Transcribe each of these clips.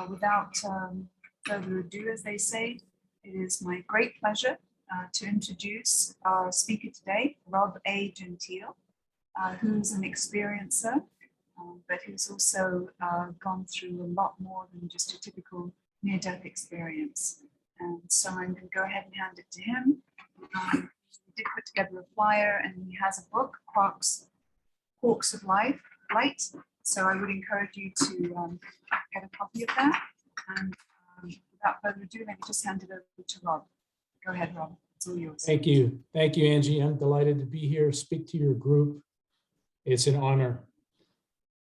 Without further ado, as they say, it is my great pleasure to introduce our speaker today, Rob A. Gentile, who's an experiencer, but who's also gone through a lot more than just a typical near-death experience. And so I'm going to go ahead and hand it to him. We did put together a flyer, and he has a book, Quarks of Light. So I would encourage you to get a copy of that. And without further ado, let me just hand it over to Rob. Go ahead, Rob. It's all yours. Thank you. Thank you, Angie. I'm delighted to be here, speak to your group. It's an honor.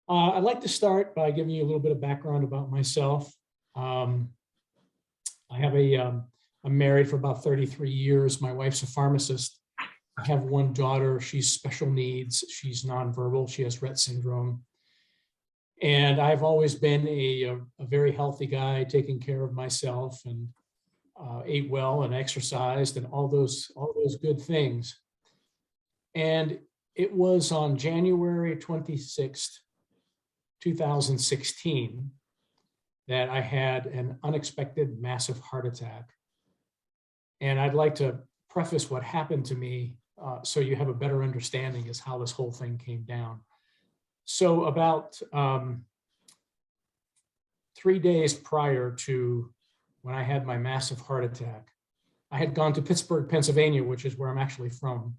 I'd like to start by giving you a little bit of background about myself. I'm married for about 33 years. My wife's a pharmacist. I have one daughter. She's special needs. She's nonverbal. She has Rett syndrome. And I've always been a very healthy guy, taking care of myself, and ate well and exercised and all those good things. And it was on January 26th, 2016, that I had an unexpected massive heart attack. And I'd like to preface what happened to me so you have a better understanding as how this whole thing came down. So about 3 days prior to when I had my massive heart attack, I had gone to Pittsburgh, Pennsylvania, which is where I'm actually from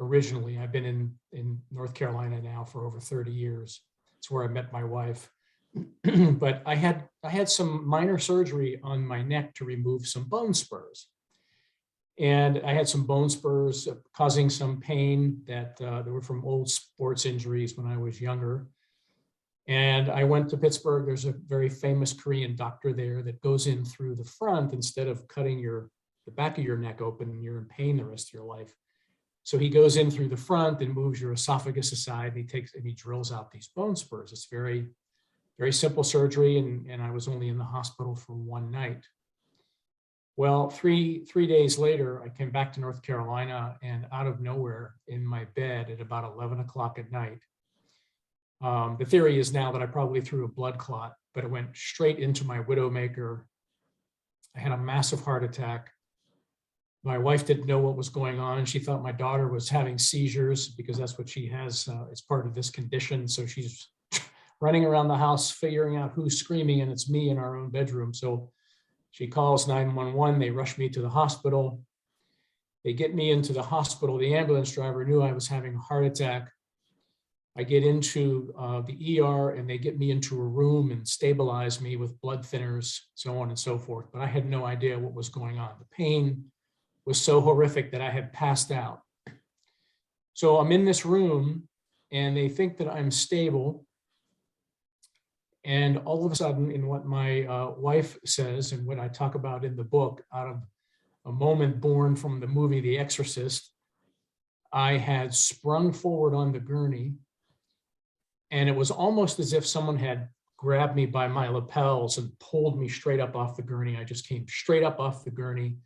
originally. I've been in North Carolina now for over 30 years. It's where I met my wife. But I had some minor surgery on my neck to remove some bone spurs. And I had some bone spurs causing some pain that they were from old sports injuries when I was younger. And I went to Pittsburgh. There's a very famous Korean doctor there that goes in through the front instead of cutting the back of your neck open, and you're in pain the rest of your life. So he goes in through the front and moves your esophagus aside, and he drills out these bone spurs. It's very, very simple surgery, and I was only in the hospital for one night. Well, three days later, I came back to North Carolina, and out of nowhere in my bed at about 11 o'clock at night, the theory is now that I probably threw a blood clot, but it went straight into my widowmaker. I had a massive heart attack. My wife didn't know what was going on, and she thought my daughter was having seizures because that's what she has as part of this condition. So she's running around the house figuring out who's screaming, and it's me in our own bedroom. So she calls 911. They rush me to the hospital. They get me into the hospital. The ambulance driver knew I was having a heart attack. I get into the ER, and they get me into a room and stabilize me with blood thinners, so on and so forth. But I had no idea what was going on. The pain was so horrific that I had passed out. So I'm in this room, and they think that I'm stable. And all of a sudden, in what my wife says and what I talk about in the book, out of a moment born from the movie The Exorcist, I had sprung forward on the gurney, and it was almost as if someone had grabbed me by my lapels and pulled me straight up off the gurney. I just came straight up off the gurney,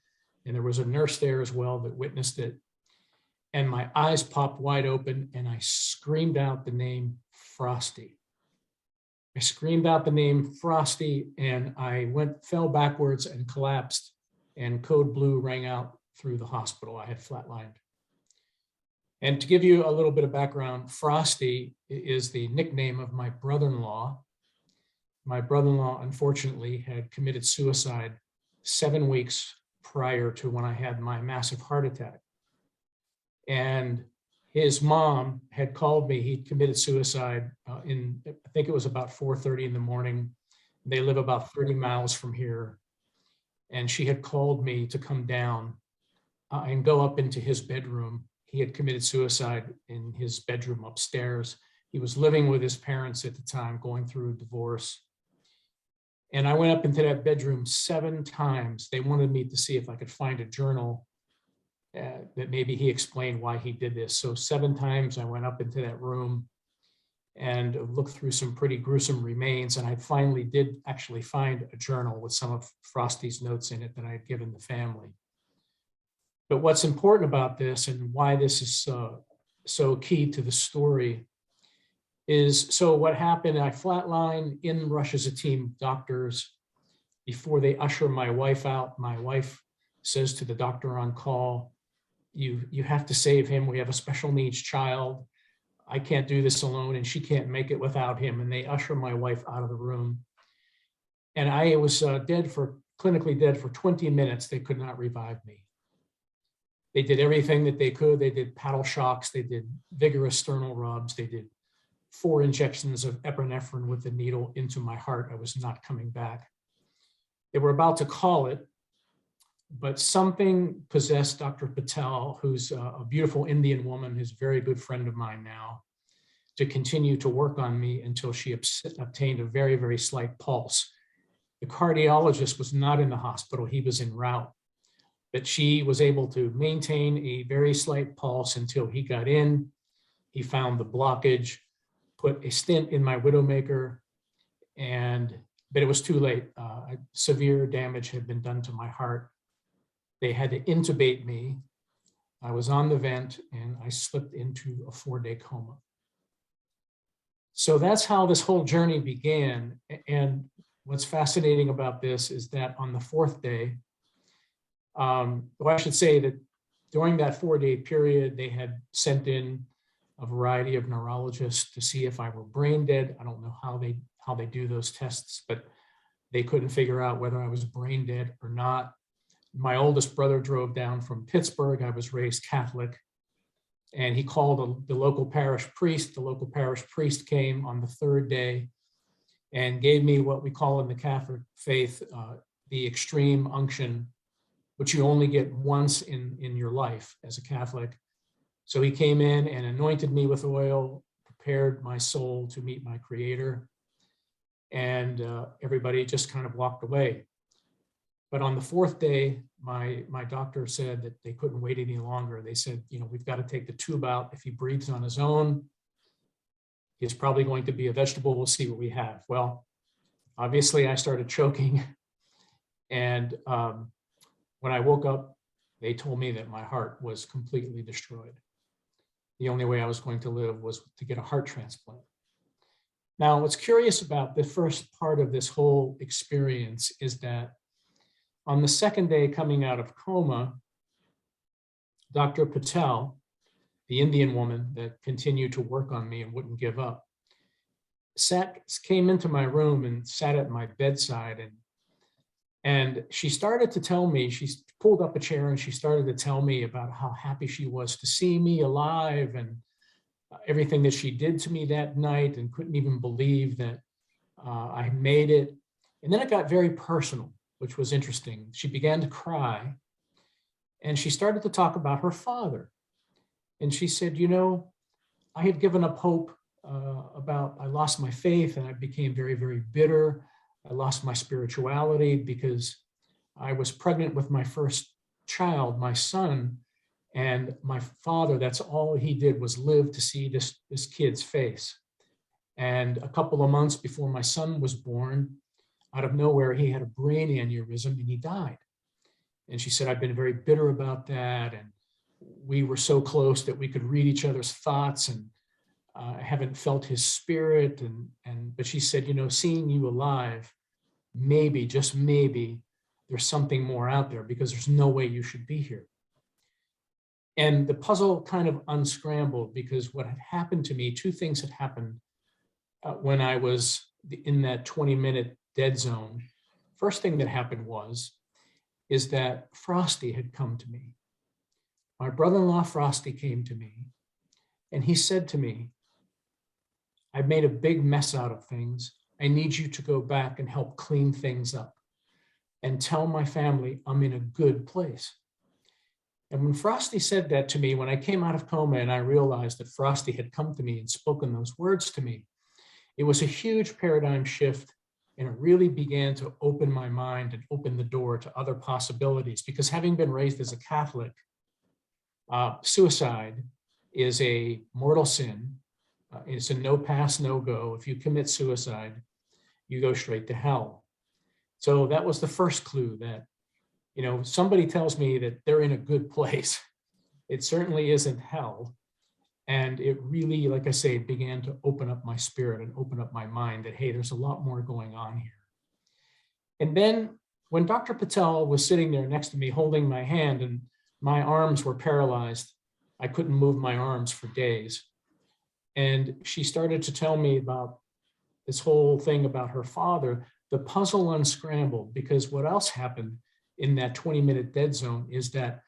and there was a nurse there as well that witnessed it. And my eyes popped wide open, and I screamed out the name Frosty. I screamed out the name Frosty, and I fell backwards and collapsed, and code blue rang out through the hospital. I had flatlined. And to give you a little bit of background, Frosty is the nickname of my brother-in-law. My brother-in-law, unfortunately, had committed suicide 7 weeks prior to when I had my massive heart attack. And his mom had called me. He'd committed suicide I think it was about 4:30 in the morning. They live about 30 miles from here. And she had called me to come down and go up into his bedroom. He had committed suicide in his bedroom upstairs. He was living with his parents at the time, going through a divorce. And I went up into that bedroom 7 times. They wanted me to see if I could find a journal that maybe he explained why he did this. So 7 times I went up into that room and looked through some pretty gruesome remains. And I finally did actually find a journal with some of Frosty's notes in it that I had given the family. But what's important about this, and why this is so key to the story, is so what happened, I flatlined. In rushes a team of doctors. Before they usher my wife out, my wife says to the doctor on call, you have to save him. We have a special needs child. I can't do this alone, and she can't make it without him. And they usher my wife out of the room. And I was clinically dead for 20 minutes. They could not revive me. They did everything that they could. They did paddle shocks. They did vigorous sternal rubs. They did 4 injections of epinephrine with the needle into my heart. I was not coming back. They were about to call it, but something possessed Dr. Patel, who's a beautiful Indian woman, who's a very good friend of mine now, to continue to work on me until she obtained a very, very slight pulse. The cardiologist was not in the hospital. He was en route, but she was able to maintain a very slight pulse until he got in. He found the blockage, put a stent in my widowmaker, but it was too late. Severe damage had been done to my heart. They had to intubate me. I was on the vent and I slipped into a 4-day coma. So that's how this whole journey began. And what's fascinating about this is that on the 4th day, well, I should say that during that 4-day period, they had sent in a variety of neurologists to see if I were brain dead. I don't know how they do those tests, but they couldn't figure out whether I was brain dead or not. My oldest brother drove down from Pittsburgh. I was raised Catholic, and he called the local parish priest. The local parish priest came on the 3rd day and gave me what we call in the Catholic faith the extreme unction, which you only get once in your life as a Catholic. So he came in and anointed me with oil, prepared my soul to meet my Creator, and everybody just kind of walked away. But on the 4th day, my doctor said that they couldn't wait any longer. They said, we've got to take the tube out. If he breathes on his own, he's probably going to be a vegetable. We'll see what we have. Well, obviously I started choking. And when I woke up, they told me that my heart was completely destroyed. The only way I was going to live was to get a heart transplant. Now, what's curious about the first part of this whole experience is that on the 2nd day coming out of coma, Dr. Patel, the Indian woman that continued to work on me and wouldn't give up, came into my room and sat at my bedside, and she started to tell me, she pulled up a chair and she started to tell me about how happy she was to see me alive and everything that she did to me that night, and couldn't even believe that I made it. And then it got very personal, which was interesting. She began to cry, and she started to talk about her father. And she said, I had given up hope I lost my faith, and I became very, very bitter. I lost my spirituality because I was pregnant with my first child, my son, and my father, that's all he did was live to see this kid's face. And a couple of months before my son was born, out of nowhere, he had a brain aneurysm and he died. And she said, I've been very bitter about that. And we were so close that we could read each other's thoughts, and I haven't felt his spirit. But she said, seeing you alive, maybe, just maybe, there's something more out there, because there's no way you should be here. And the puzzle kind of unscrambled, because what had happened to me, 2 things had happened when I was in that 20-minute dead zone. First thing that happened is that Frosty had come to me. My brother-in-law Frosty came to me, and he said to me, I've made a big mess out of things. I need you to go back and help clean things up and tell my family I'm in a good place. And when Frosty said that to me, when I came out of coma and I realized that Frosty had come to me and spoken those words to me, it was a huge paradigm shift, and it really began to open my mind and open the door to other possibilities. Because having been raised as a Catholic, suicide is a mortal sin. It's a no pass, no go. If you commit suicide, you go straight to hell. So that was the first clue that, somebody tells me that they're in a good place. It certainly isn't hell. And it really, like I say, began to open up my spirit and open up my mind that, hey, there's a lot more going on here. And then when Dr. Patel was sitting there next to me holding my hand and my arms were paralyzed, I couldn't move my arms for days. And she started to tell me about this whole thing about her father, the puzzle unscrambled, because what else happened in that 20-minute dead zone is that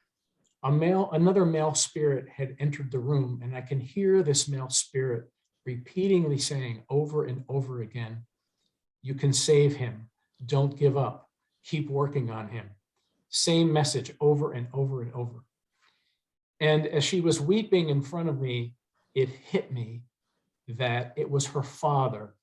another male spirit had entered the room, and I can hear this male spirit repeatedly saying over and over again, you can save him, don't give up, keep working on him. Same message over and over and over. And as she was weeping in front of me, it hit me that it was her father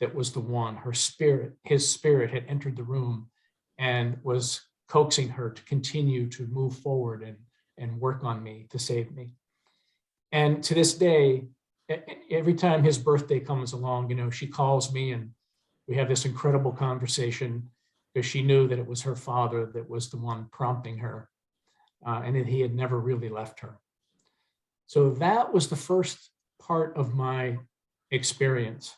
that was the one, her spirit, his spirit had entered the room and was coaxing her to continue to move forward and work on me to save me. And to this day, every time his birthday comes along, you know, she calls me and we have this incredible conversation because she knew that it was her father that was the one prompting her and that he had never really left her. So that was the first part of my experience.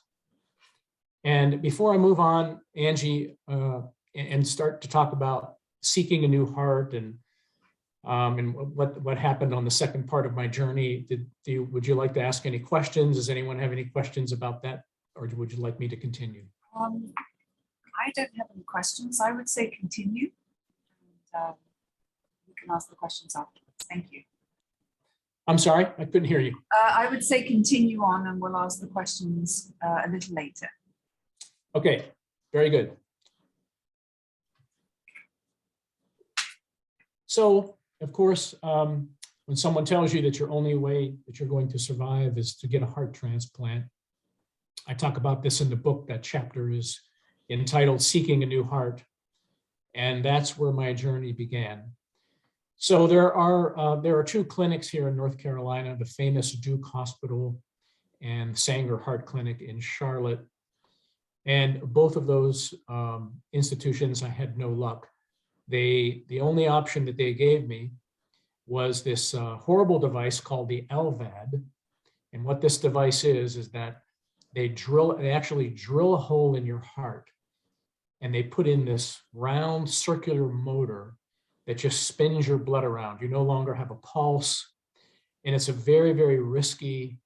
And before I move on, Angie, and start to talk about seeking a new heart and what happened on the second part of my journey, would you like to ask any questions? Does anyone have any questions about that? Or would you like me to continue? I don't have any questions. I would say continue. And you can ask the questions afterwards. Thank you. I'm sorry, I couldn't hear you. I would say continue on and we'll ask the questions a little later. Okay, very good. So, of course, when someone tells you that your only way that you're going to survive is to get a heart transplant, I talk about this in the book. That chapter is entitled Seeking a New Heart. And that's where my journey began. So there are two clinics here in North Carolina, the famous Duke Hospital and Sanger Heart Clinic in Charlotte. And both of those institutions, I had no luck. The only option that they gave me was this horrible device called the LVAD. And what this device is that they actually drill a hole in your heart and they put in this round circular motor that just spins your blood around. You no longer have a pulse. And it's a very, very risky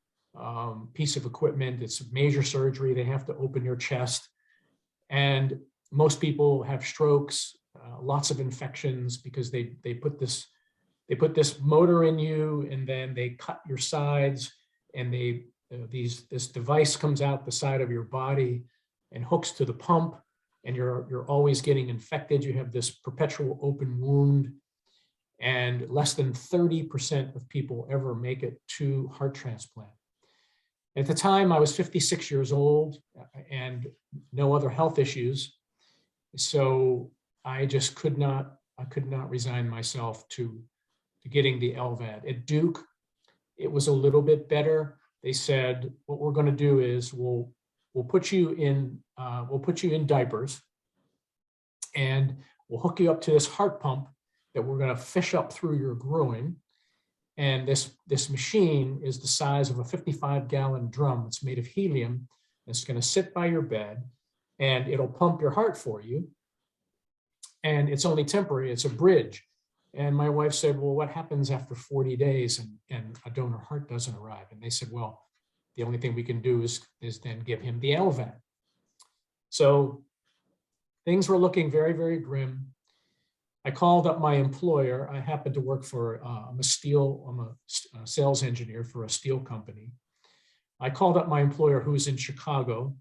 piece of equipment. It's major surgery. They have to open your chest. And most people have strokes, lots of infections because they put this motor in you and then they cut your sides and this device comes out the side of your body and hooks to the pump and you're always getting infected. You have this perpetual open wound and less than 30% of people ever make it to heart transplant. At the time, I was 56 years old and no other health issues. So I just could not resign myself to getting the LVAD. At Duke, it was a little bit better. They said, what we're going to do is we'll put you in diapers and we'll hook you up to this heart pump that we're going to fish up through your groin. And this machine is the size of a 55-gallon drum. It's made of helium. It's going to sit by your bed and it'll pump your heart for you. And it's only temporary. It's a bridge. And my wife said, well, what happens after 40 days and a donor heart doesn't arrive? And they said, well, the only thing we can do is then give him the LVAD. So things were looking very, very grim. I called up my employer. I happened to work for, I'm a sales engineer for a steel company. I called up my employer who's in Chicago,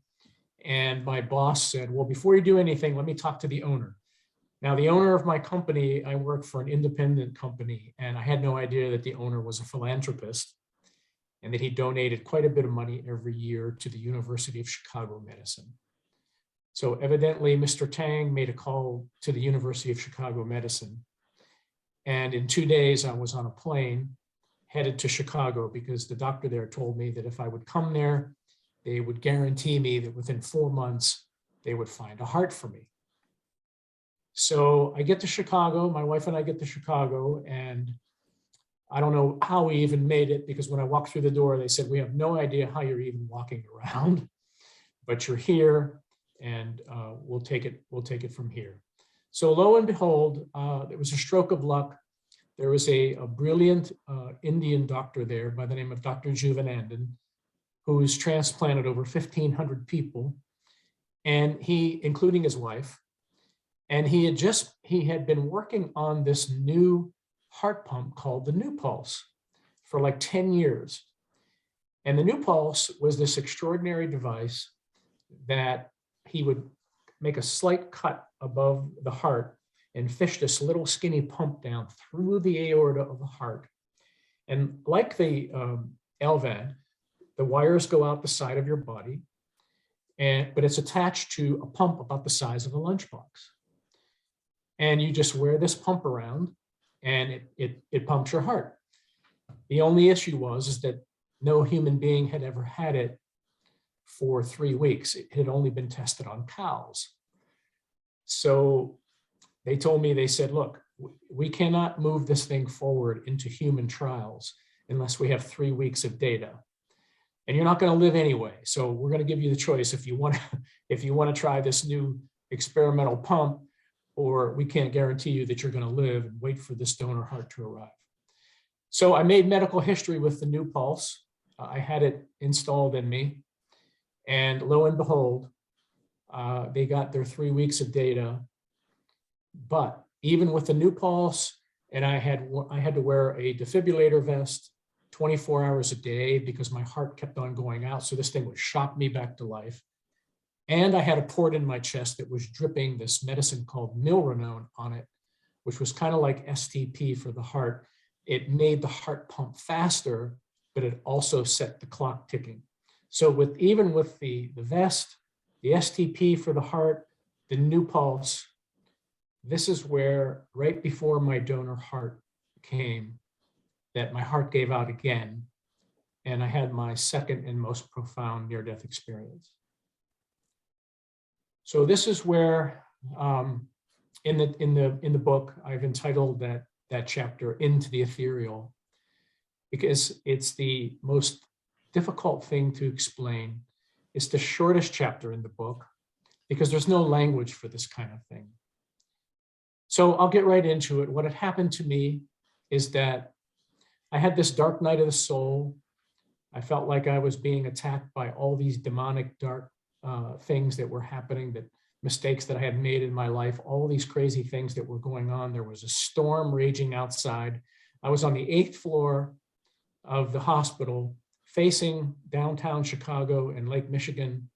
and my boss said, well, before you do anything, let me talk to the owner. Now, the owner of my company, I work for an independent company, and I had no idea that the owner was a philanthropist and that he donated quite a bit of money every year to the University of Chicago Medicine. So evidently, Mr. Tang made a call to the University of Chicago Medicine. And in 2 days, I was on a plane headed to Chicago because the doctor there told me that if I would come there, they would guarantee me that within 4 months, they would find a heart for me. So I get to Chicago, my wife and I get to Chicago, and I don't know how we even made it because when I walked through the door, they said, we have no idea how you're even walking around, but you're here and we'll take it from here. So lo and behold, it was a stroke of luck. There was a brilliant Indian doctor there by the name of Dr. Juvanandan, who's transplanted over 1,500 people, and he, including his wife, and he had been working on this new heart pump called the New Pulse for like 10 years. And the New Pulse was this extraordinary device that he would make a slight cut above the heart and fish this little skinny pump down through the aorta of the heart. And like the LVAD, the wires go out the side of your body, but it's attached to a pump about the size of a lunchbox. And you just wear this pump around and it pumps your heart. The only issue is that no human being had ever had it for 3 weeks. It had only been tested on cows. So they told me, they said, look, we cannot move this thing forward into human trials unless we have 3 weeks of data. And you're not going to live anyway. So we're going to give you the choice if you want to try this new experimental pump, or we can't guarantee you that you're going to live and wait for this donor heart to arrive. So I made medical history with the New Pulse. I had it installed in me. And lo and behold, they got their 3 weeks of data. But even with the New Pulse, and I had to wear a defibrillator vest 24 hours a day because my heart kept on going out. So this thing would shock me back to life. And I had a port in my chest that was dripping this medicine called milrinone on it, which was kind of like STP for the heart. It made the heart pump faster, but it also set the clock ticking. So even with the vest, the STP for the heart, the New Pulse, this is where, right before my donor heart came, that my heart gave out again, and I had my second and most profound near-death experience. So this is where, in the book, I've entitled that chapter "Into the Ethereal," because it's the most difficult thing to explain. It's the shortest chapter in the book because there's no language for this kind of thing. So I'll get right into it. What had happened to me is that I had this dark night of the soul. I felt like I was being attacked by all these demonic dark things that were happening, that mistakes that I had made in my life, all these crazy things that were going on. There was a storm raging outside. I was on the 8th floor of the hospital facing downtown Chicago and Lake Michigan.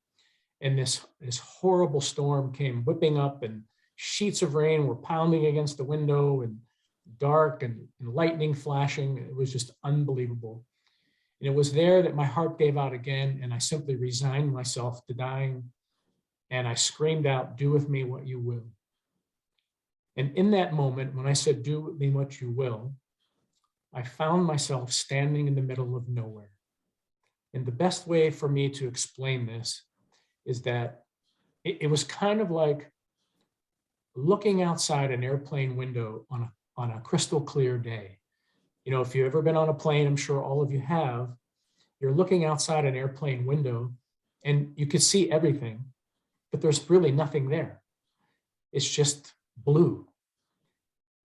And this horrible storm came whipping up, and sheets of rain were pounding against the window, and dark and lightning flashing. It was just unbelievable. And it was there that my heart gave out again, and I simply resigned myself to dying. And I screamed out, "Do with me what you will." And in that moment, when I said, "Do with me what you will," I found myself standing in the middle of nowhere. And the best way for me to explain this is that it was kind of like looking outside an airplane window on a crystal clear day. You know, if you've ever been on a plane, I'm sure all of you have, you're looking outside an airplane window and you could see everything, but there's really nothing there. It's just blue.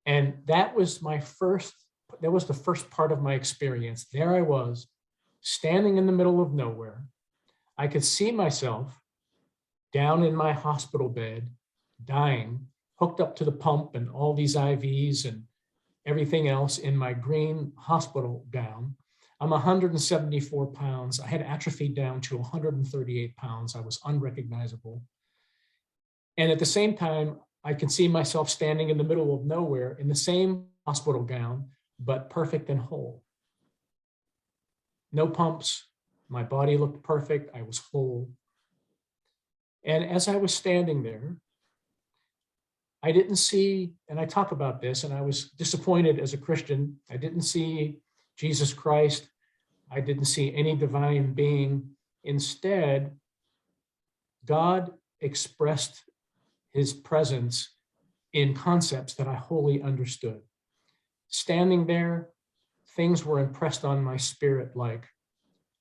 And that was the first part of my experience. There I was, standing in the middle of nowhere. I could see myself down in my hospital bed, dying, hooked up to the pump and all these IVs and everything else in my green hospital gown. I'm 174 pounds. I had atrophied down to 138 pounds. I was unrecognizable. And at the same time, I can see myself standing in the middle of nowhere in the same hospital gown, but perfect and whole. No pumps. My body looked perfect. I was whole. And as I was standing there, I didn't see, and I talk about this, and I was disappointed as a Christian. I didn't see Jesus Christ. I didn't see any divine being. Instead, God expressed his presence in concepts that I wholly understood. Standing there, things were impressed on my spirit like,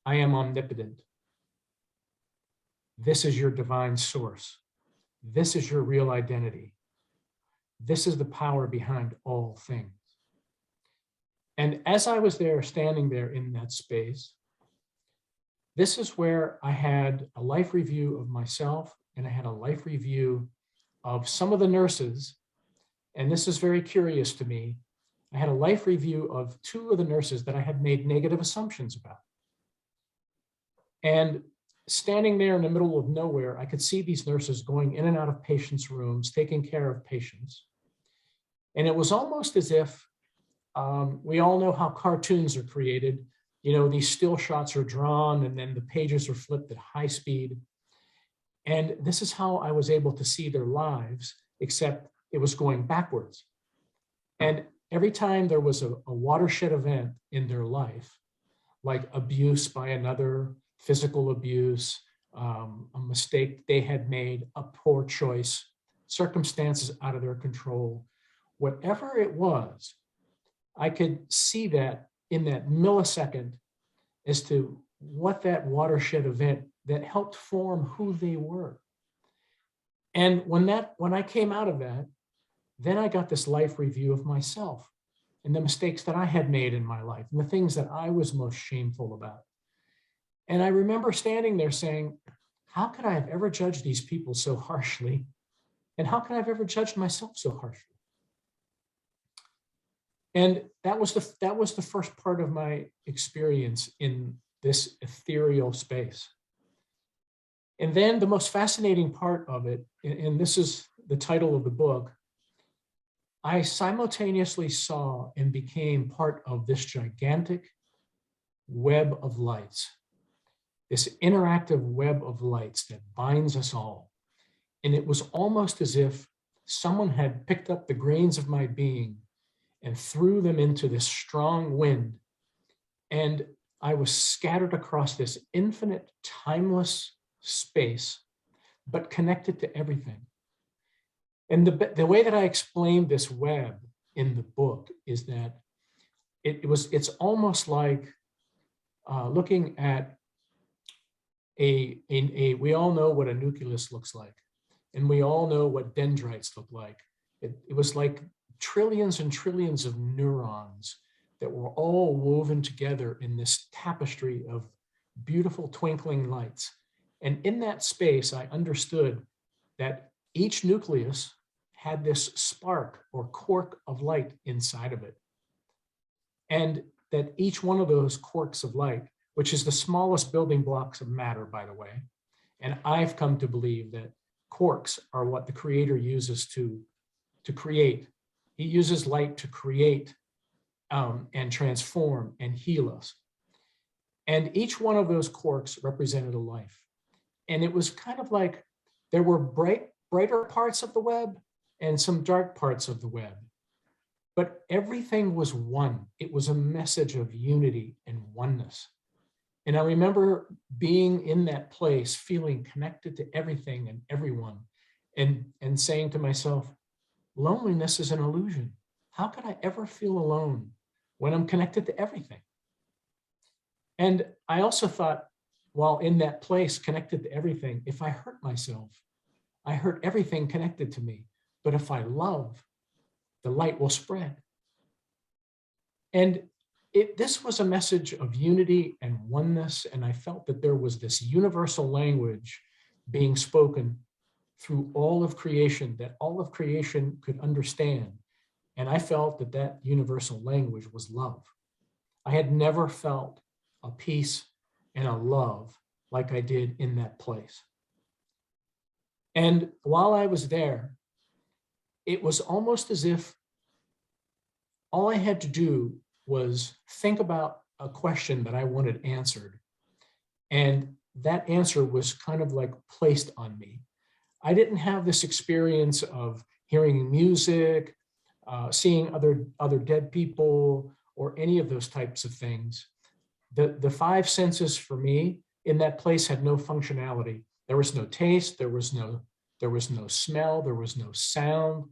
I am omnipotent. This is your divine source. This is your real identity. this is the power behind all things. And as I was there, standing there in that space, this is where I had a life review of myself, and I had a life review of some of the nurses. And this is very curious to me. I had a life review of 2 of the nurses that I had made negative assumptions about. And standing there in the middle of nowhere, I could see these nurses going in and out of patients' rooms, taking care of patients. And it was almost as if we all know how cartoons are created. You know, these still shots are drawn and then the pages are flipped at high speed. And this is how I was able to see their lives, except it was going backwards. And every time there was a watershed event in their life, like abuse by another, physical abuse, a mistake they had made, a poor choice, circumstances out of their control, whatever it was, I could see that in that millisecond as to what that watershed event that helped form who they were. And when I came out of that, then I got this life review of myself and the mistakes that I had made in my life and the things that I was most shameful about. And I remember standing there saying, how could I have ever judged these people so harshly? And how could I have ever judged myself so harshly? And that was the first part of my experience in this ethereal space. And then the most fascinating part of it, and this is the title of the book, I simultaneously saw and became part of this gigantic web of lights, this interactive web of lights that binds us all. And it was almost as if someone had picked up the grains of my being and threw them into this strong wind. And I was scattered across this infinite, timeless space, but connected to everything. And the way that I explained this web in the book is that it's almost like looking at we all know what a nucleus looks like, and we all know what dendrites look like. It was like trillions and trillions of neurons that were all woven together in this tapestry of beautiful twinkling lights. And in that space, I understood that each nucleus had this spark or quark of light inside of it. And that each one of those quarks of light, which is the smallest building blocks of matter, by the way, and I've come to believe that quarks are what the creator uses to create. He uses light to create and transform and heal us. And each one of those quarks represented a life. And it was kind of like there were brighter parts of the web and some dark parts of the web. But everything was one. It was a message of unity and oneness. And I remember being in that place, feeling connected to everything and everyone, and saying to myself, loneliness is an illusion. How could I ever feel alone when I'm connected to everything? And I also thought, while in that place connected to everything, if I hurt myself, I hurt everything connected to me. But if I love, the light will spread. And this was a message of unity and oneness. And I felt that there was this universal language being spoken through all of creation, that all of creation could understand. And I felt that that universal language was love. I had never felt a peace and a love like I did in that place. And while I was there, it was almost as if all I had to do was think about a question that I wanted answered. And that answer was kind of like placed on me. I didn't have this experience of hearing music, seeing other dead people, or any of those types of things. The 5 senses for me in that place had no functionality. There was no taste, there was no smell, there was no sound,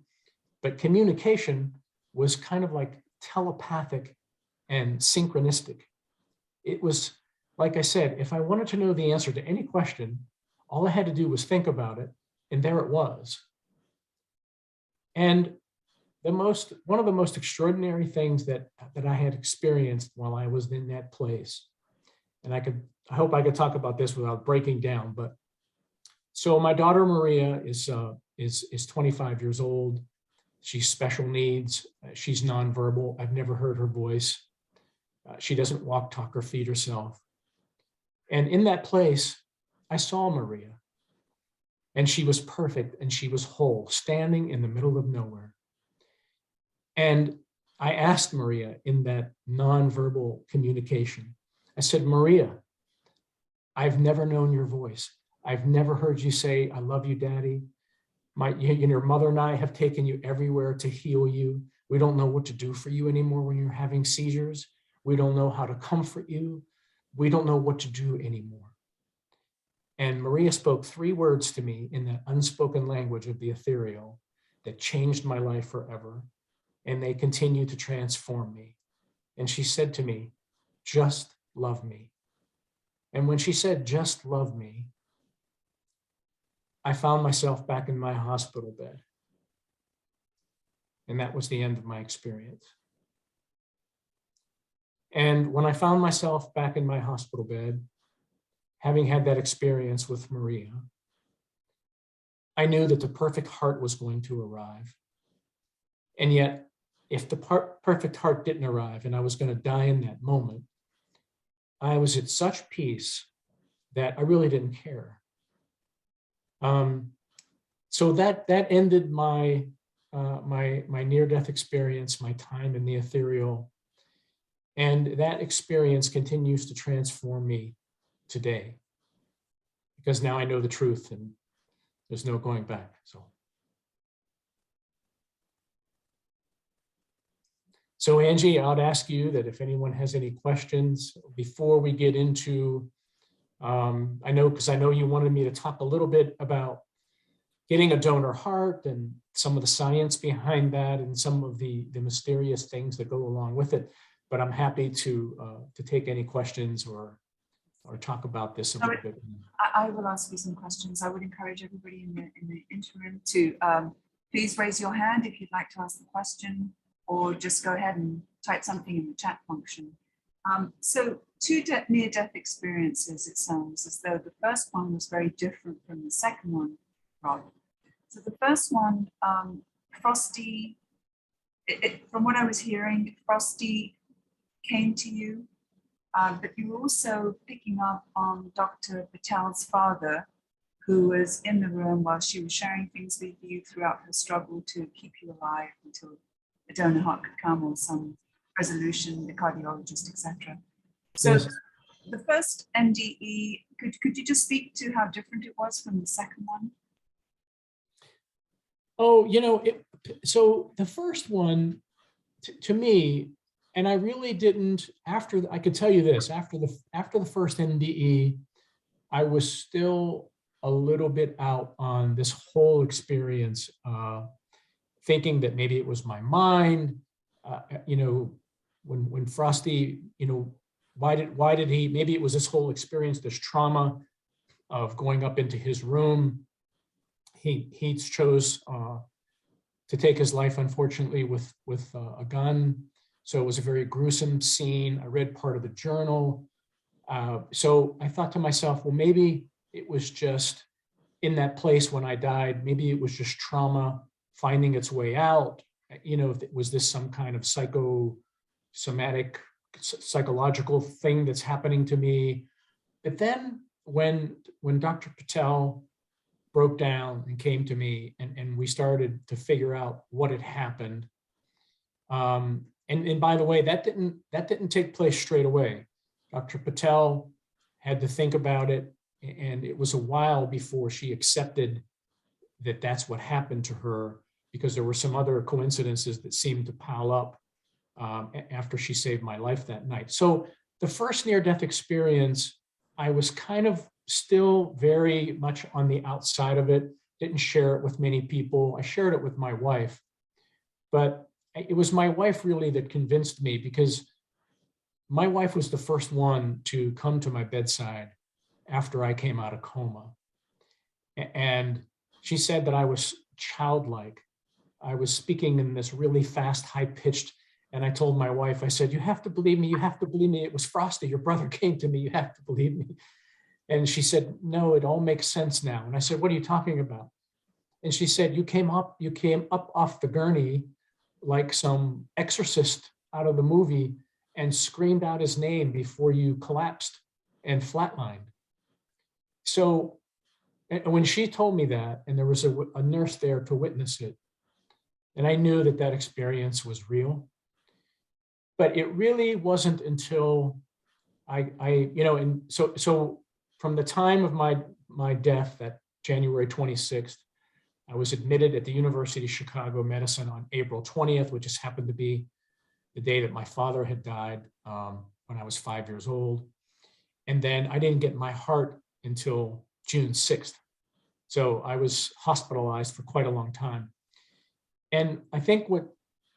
but communication was kind of like telepathic and synchronistic. It was, like I said, if I wanted to know the answer to any question, all I had to do was think about it, and there it was. And one of the most extraordinary things that I had experienced while I was in that place, and I hope I could talk about this without breaking down, but so my daughter Maria is 25 years old. She's special needs. She's nonverbal. I've never heard her voice. She doesn't walk, talk, or feed herself. And in that place, I saw Maria, and she was perfect and she was whole, standing in the middle of nowhere. And I asked Maria in that nonverbal communication, I said, Maria, I've never known your voice. I've never heard you say, I love you, Daddy. Your mother and I have taken you everywhere to heal you. We don't know what to do for you anymore when you're having seizures. We don't know how to comfort you. We don't know what to do anymore. And Maria spoke 3 words to me in that unspoken language of the ethereal that changed my life forever. And they continue to transform me. And she said to me, just love me. And when she said, just love me, I found myself back in my hospital bed. And that was the end of my experience. And when I found myself back in my hospital bed, having had that experience with Maria, I knew that the perfect heart was going to arrive. And yet, if the perfect heart didn't arrive and I was going to die in that moment, I was at such peace that I really didn't care. So that ended my my near-death experience, my time in the ethereal, and that experience continues to transform me today, because now I know the truth and there's no going back. So Angie, I'd ask you that if anyone has any questions before we get into, because I know you wanted me to talk a little bit about getting a donor heart and some of the science behind that and some of the mysterious things that go along with it. But I'm happy to take any questions or talk about this a little bit. I will ask you some questions. I would encourage everybody in the interim to please raise your hand if you'd like to ask the question, or just go ahead and type something in the chat function. So 2 near-death experiences, it sounds as though the first one was very different from the second one, Rob. So the first one, Frosty, from what I was hearing, Frosty came to you, but you were also picking up on Dr. Patel's father, who was in the room while she was sharing things with you throughout her struggle to keep you alive until a donor heart could come or some resolution, the cardiologist, etc. So yes. The first NDE, could you just speak to how different it was from the second one? Oh, so the first one, to me, and I really didn't, I could tell you this, after the first NDE, I was still a little bit out on this whole experience, thinking that maybe it was my mind, when Frosty, why did he, maybe it was this whole experience, this trauma of going up into his room. He chose to take his life, unfortunately, with a gun. So it was a very gruesome scene. I read part of the journal. So I thought to myself, well, maybe it was just in that place when I died, maybe it was just trauma finding its way out. Was this some kind of psychosomatic, psychological thing that's happening to me? But then when Dr. Patel broke down and came to me and we started to figure out what had happened. And by the way, that didn't take place straight away. Dr. Patel had to think about it, and it was a while before she accepted that that's what happened to her, because there were some other coincidences that seemed to pile up after she saved my life that night. So the first near-death experience, I was kind of still very much on the outside of it, didn't share it with many people. I shared it with my wife, but it was my wife really that convinced me, because my wife was the first one to come to my bedside after I came out of coma. And she said that I was childlike. I was speaking in this really fast, high pitched, and I told my wife, I said, you have to believe me. You have to believe me. It was Frosty. Your brother came to me. You have to believe me. And she said, no, it all makes sense now. And I said, what are you talking about? And she said, you came up off the gurney like some exorcist out of the movie and screamed out his name before you collapsed and flatlined. So when she told me that, and there was a nurse there to witness it, and I knew that that experience was real, but it really wasn't until and so from the time of my death, that January 26th, I was admitted at the University of Chicago Medicine on April 20th, which just happened to be the day that my father had died when I was 5 years old. And then I didn't get my heart until June 6th. So I was hospitalized for quite a long time. And I think what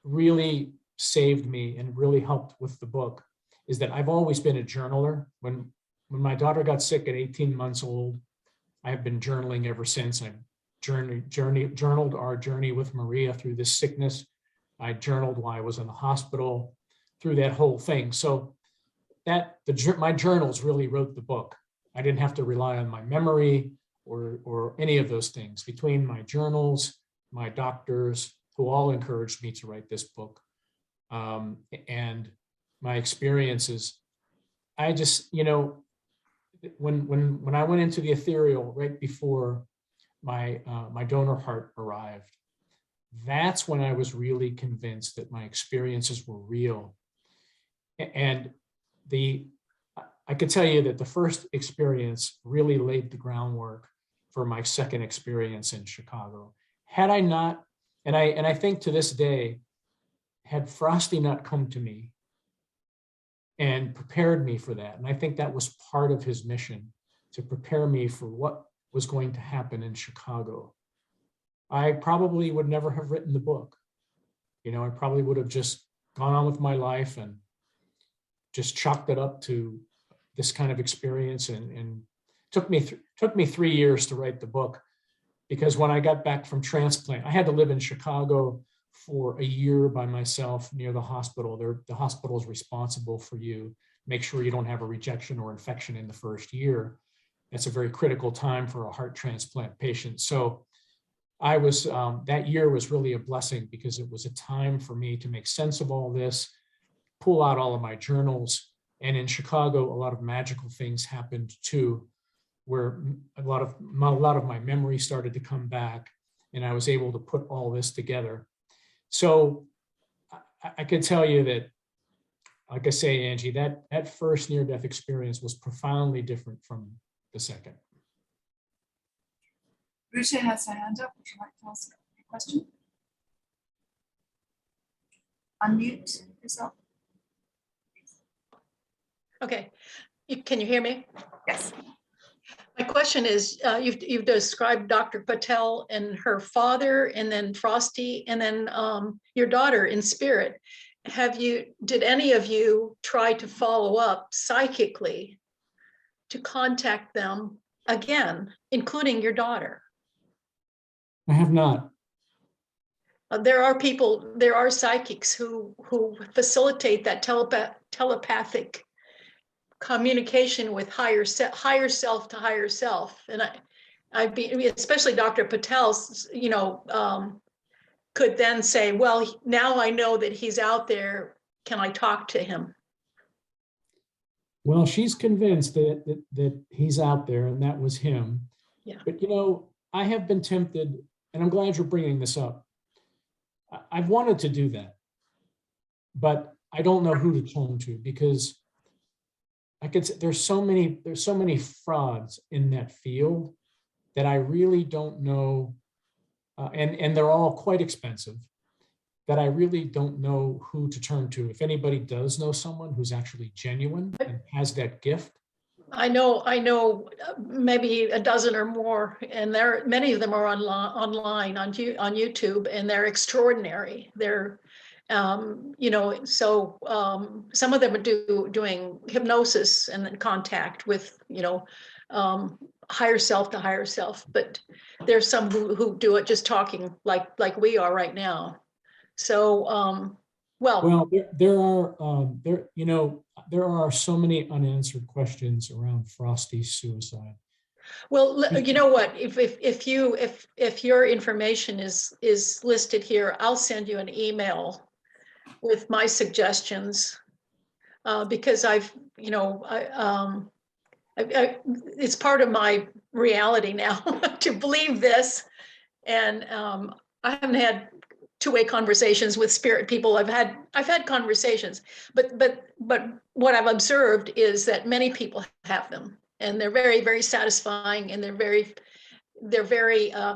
really saved me and really helped with the book is that I've always been a journaler. When my daughter got sick at 18 months old, I have been journaling ever since. I've journaled our journey with Maria through this sickness. I journaled while I was in the hospital through that whole thing. So my journals really wrote the book. I didn't have to rely on my memory or any of those things. Between my journals, my doctors, who all encouraged me to write this book, and my experiences, I just, when I went into the Ethereal right before my donor heart arrived, that's when I was really convinced that my experiences were real. And I could tell you that the first experience really laid the groundwork for my second experience in Chicago. Had I not, and I think to this day, had Frosty not come to me and prepared me for that, and I think that was part of his mission, to prepare me for what was going to happen in Chicago, I probably would never have written the book. I probably would have just gone on with my life and just chalked it up to this kind of experience. And took me 3 years to write the book, because when I got back from transplant, I had to live in Chicago for a year by myself near the hospital. The hospital is responsible for you. Make sure you don't have a rejection or infection in the first year. That's a very critical time for a heart transplant patient. So I was, that year was really a blessing, because it was a time for me to make sense of all this, pull out all of my journals. And in Chicago, a lot of magical things happened too, where a lot of my memory started to come back, and I was able to put all this together. So I can tell you that, like I say, Angie, that first near-death experience was profoundly different from the second. Ruta has her hand up. Would you like to ask a question? Unmute yourself. Okay, can you hear me? Yes. My question is, you've described Dr. Patel and her father, and then Frosty, and then your daughter in spirit. Did any of you try to follow up psychically to contact them again, including your daughter? I have not. There are psychics who facilitate that telepathic communication with higher self to higher self. And especially Dr. Patel's, could then say, well, now I know that he's out there. Can I talk to him? Well, she's convinced that he's out there, and that was him. Yeah. But I have been tempted, and I'm glad you're bringing this up. I've wanted to do that, but I don't know who to turn to, because there's so many frauds in that field that I really don't know, and they're all quite expensive, that I really don't know who to turn to. If anybody does know someone who's actually genuine and has that gift. I know maybe a dozen or more, and many of them are online on YouTube, and they're extraordinary. They're some of them are doing hypnosis and then contact with higher self to higher self, but there's some who do it just talking like we are right now. So, well, there are so many unanswered questions around Frosty's suicide. well, you know what? If your information is listed here, I'll send you an email with my suggestions, because it's part of my reality now to believe this, and I haven't had two-way conversations with spirit people. I've had conversations, but what I've observed is that many people have them, and they're very, very satisfying, and they're very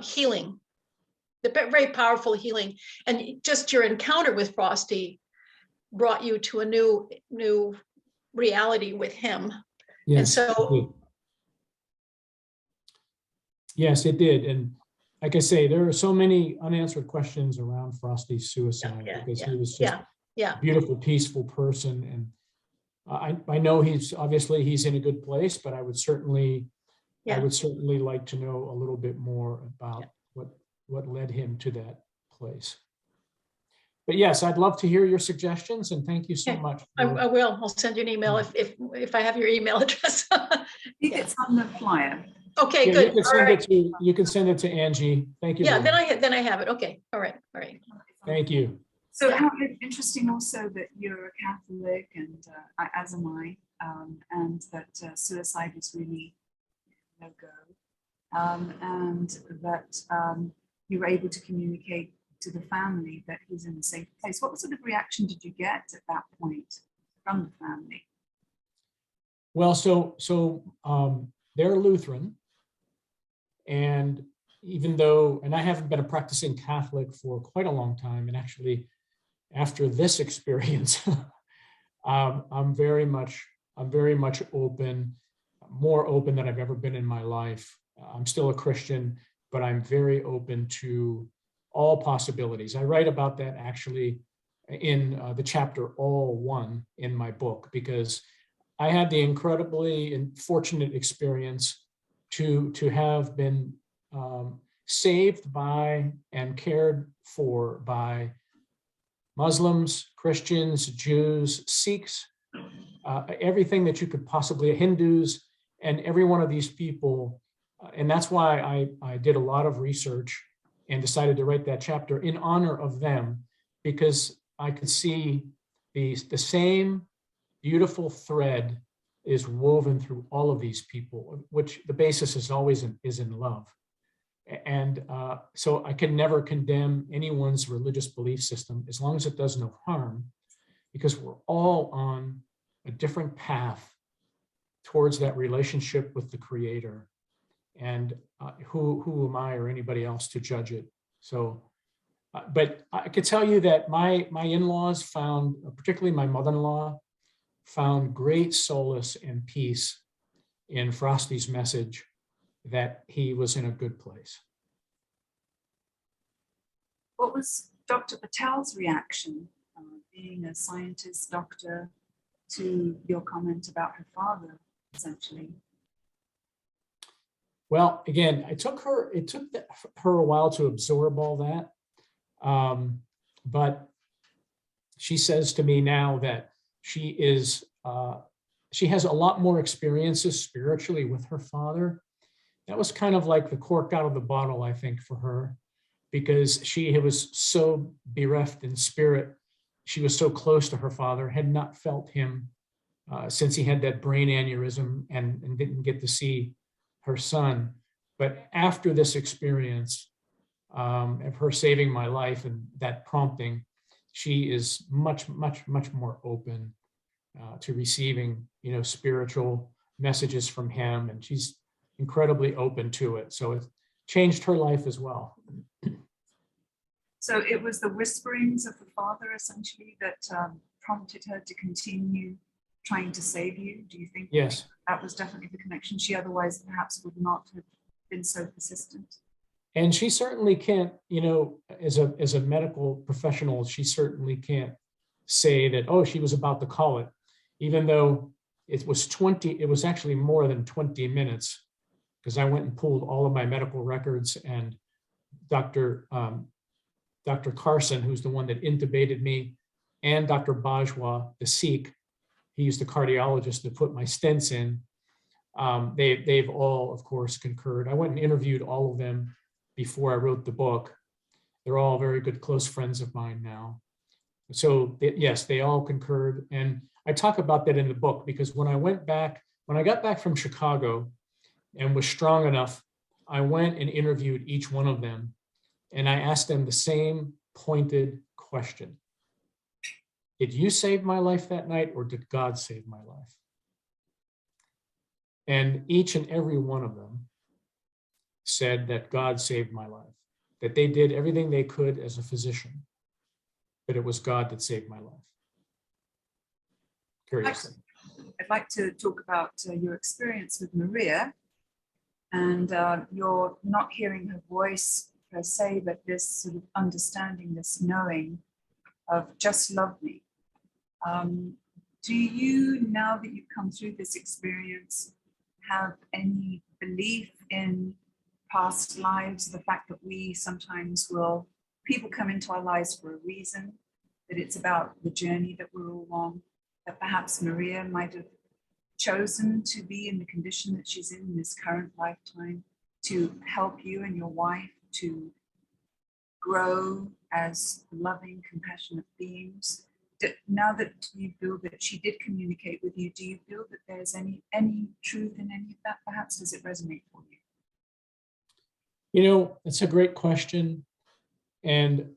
healing. They're very powerful healing, and just your encounter with Frosty brought you to a new reality with him. Yes, and so yes, it did. And like I say, there are so many unanswered questions around Frosty's suicide, because he was just a beautiful, peaceful person. And I know he's in a good place, but I would certainly like to know a little bit more about what led him to that place. But yes, I'd love to hear your suggestions, and thank you so much. I will. I'll send you an email if I have your email address. It's on the flyer. Okay, Yeah, good. You can send it to Angie. Thank you. Yeah, then I have it. Okay, all right. Thank you. So how interesting also that you're a Catholic, and as am I, and that suicide is really no go, and that you were able to communicate to the family that he's in a safe place. What sort of reaction did you get at that point from the family? Well, so they're Lutheran, and even though, and I haven't been a practicing Catholic for quite a long time, and actually after this experience, I'm very much open, more open than I've ever been in my life. I'm still a Christian, but I'm very open to all possibilities. I write about that actually in the chapter All One in my book, because I had the incredibly fortunate experience to have been saved by and cared for by Muslims, Christians, Jews, Sikhs, everything that you could possibly, Hindus, and every one of these people. And that's why I did a lot of research and decided to write that chapter in honor of them, because I could see the same beautiful thread is woven through all of these people, which the basis is always in love. And so I can never condemn anyone's religious belief system as long as it does no harm, because we're all on a different path towards that relationship with the Creator. And who am I or anybody else to judge it? So, but I could tell you that my in-laws found, particularly my mother-in-law, found great solace and peace in Frosty's message that he was in a good place. What was Dr. Patel's reaction, being a scientist doctor, to your comment about her father, essentially? Well, again, it took her a while to absorb all that. But she says to me now that she has a lot more experiences spiritually with her father. That was kind of like the cork out of the bottle, I think, for her, because she was so bereft in spirit. She was so close to her father, had not felt him since he had that brain aneurysm and didn't get to see her son. But after this experience of her saving my life and that prompting, she is much more open to receiving, spiritual messages from him, and she's incredibly open to it. So it changed her life as well. So it was the whisperings of the father essentially that prompted her to continue trying to save you? Do you think? Yes. That was definitely the connection? She otherwise perhaps would not have been so persistent. And she certainly can't, as a medical professional, she certainly can't say that, oh, she was about to call it, even though it was actually more than 20 minutes because I went and pulled all of my medical records, and Dr. Carson, who's the one that intubated me, and Dr. Bajwa, the Sikh, he's the cardiologist that put my stents in. They've all, of course, concurred. I went and interviewed all of them before I wrote the book. They're all very good, close friends of mine now. So yes, they all concurred. And I talk about that in the book because when I got back from Chicago and was strong enough, I went and interviewed each one of them. And I asked them the same pointed question. Did you save my life that night, or did God save my life? And each and every one of them said that God saved my life, that they did everything they could as a physician, but it was God that saved my life. Curiously. I'd like to talk about your experience with Maria, and you're not hearing her voice per se, but this sort of understanding, this knowing of just love me. Do you, now that you've come through this experience, have any belief in past lives, the fact that we sometimes people come into our lives for a reason, that it's about the journey that we're all on, that perhaps Maria might have chosen to be in the condition that she's in this current lifetime to help you and your wife to grow as loving, compassionate beings? Now that you feel that she did communicate with you, do you feel that there's any truth in any of that? Perhaps does it resonate for you? You know, it's a great question. And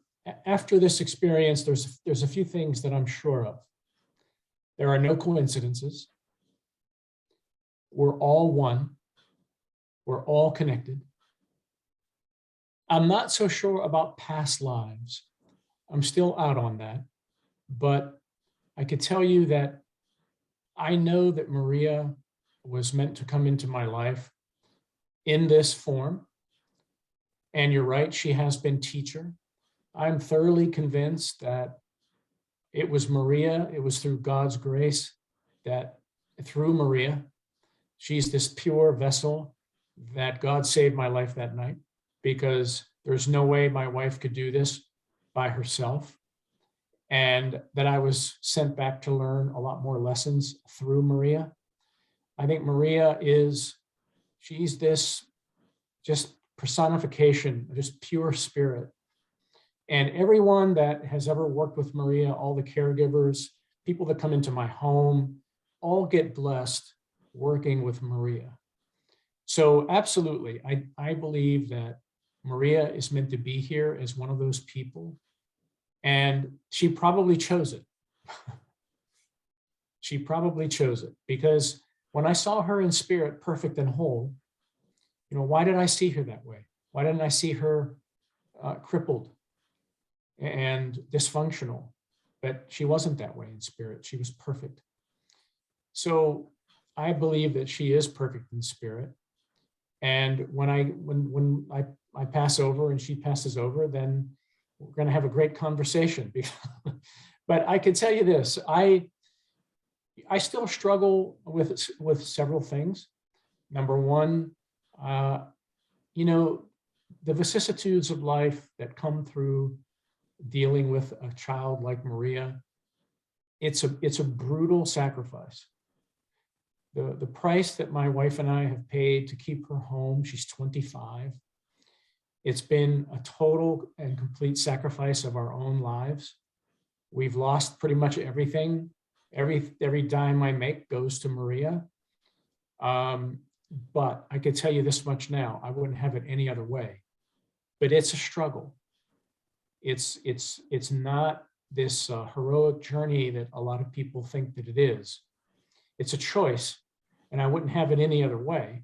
after this experience, there's a few things that I'm sure of. There are no coincidences. We're all one. We're all connected. I'm not so sure about past lives. I'm still out on that. But I could tell you that I know that Maria was meant to come into my life in this form. And you're right, she has been teacher. I'm thoroughly convinced that it was Maria, it was through God's grace that through Maria, she's this pure vessel that God saved my life that night, because there's no way my wife could do this by herself. And that I was sent back to learn a lot more lessons through Maria. I think Maria she's this just personification, just pure spirit. And everyone that has ever worked with Maria, all the caregivers, people that come into my home, all get blessed working with Maria. So absolutely, I believe that Maria is meant to be here as one of those people. And she probably chose it. She probably chose it, because when I saw her in spirit, perfect and whole, you know, why did I see her that way? Why didn't I see her crippled and dysfunctional? But she wasn't that way in spirit. She was perfect. So I believe that she is perfect in spirit. And when I pass over and she passes over, then we're going to have a great conversation. But I can tell you this, I still struggle with several things. Number one, you know, the vicissitudes of life that come through dealing with a child like Maria, it's a brutal sacrifice. The price that my wife and I have paid to keep her home, she's 25. It's been a total and complete sacrifice of our own lives. We've lost pretty much everything. Every dime I make goes to Maria. But I could tell you this much now, I wouldn't have it any other way. But it's a struggle. It's not this heroic journey that a lot of people think that it is. It's a choice, and I wouldn't have it any other way.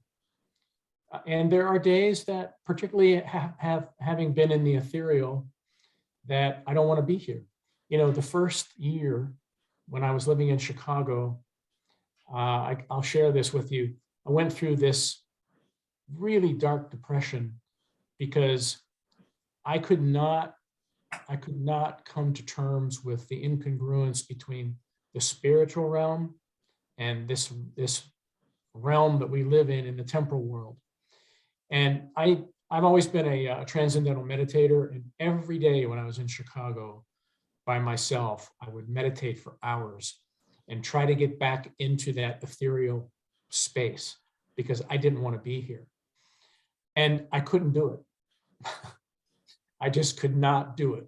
And there are days that, particularly having been in the Ethereal, that I don't want to be here. You know, the first year when I was living in Chicago, I'll share this with you. I went through this really dark depression because I could not come to terms with the incongruence between the spiritual realm and this realm that we live in the temporal world. And I've always been a transcendental meditator, and every day when I was in Chicago by myself, I would meditate for hours and try to get back into that ethereal space because I didn't want to be here. And I couldn't do it. I just could not do it.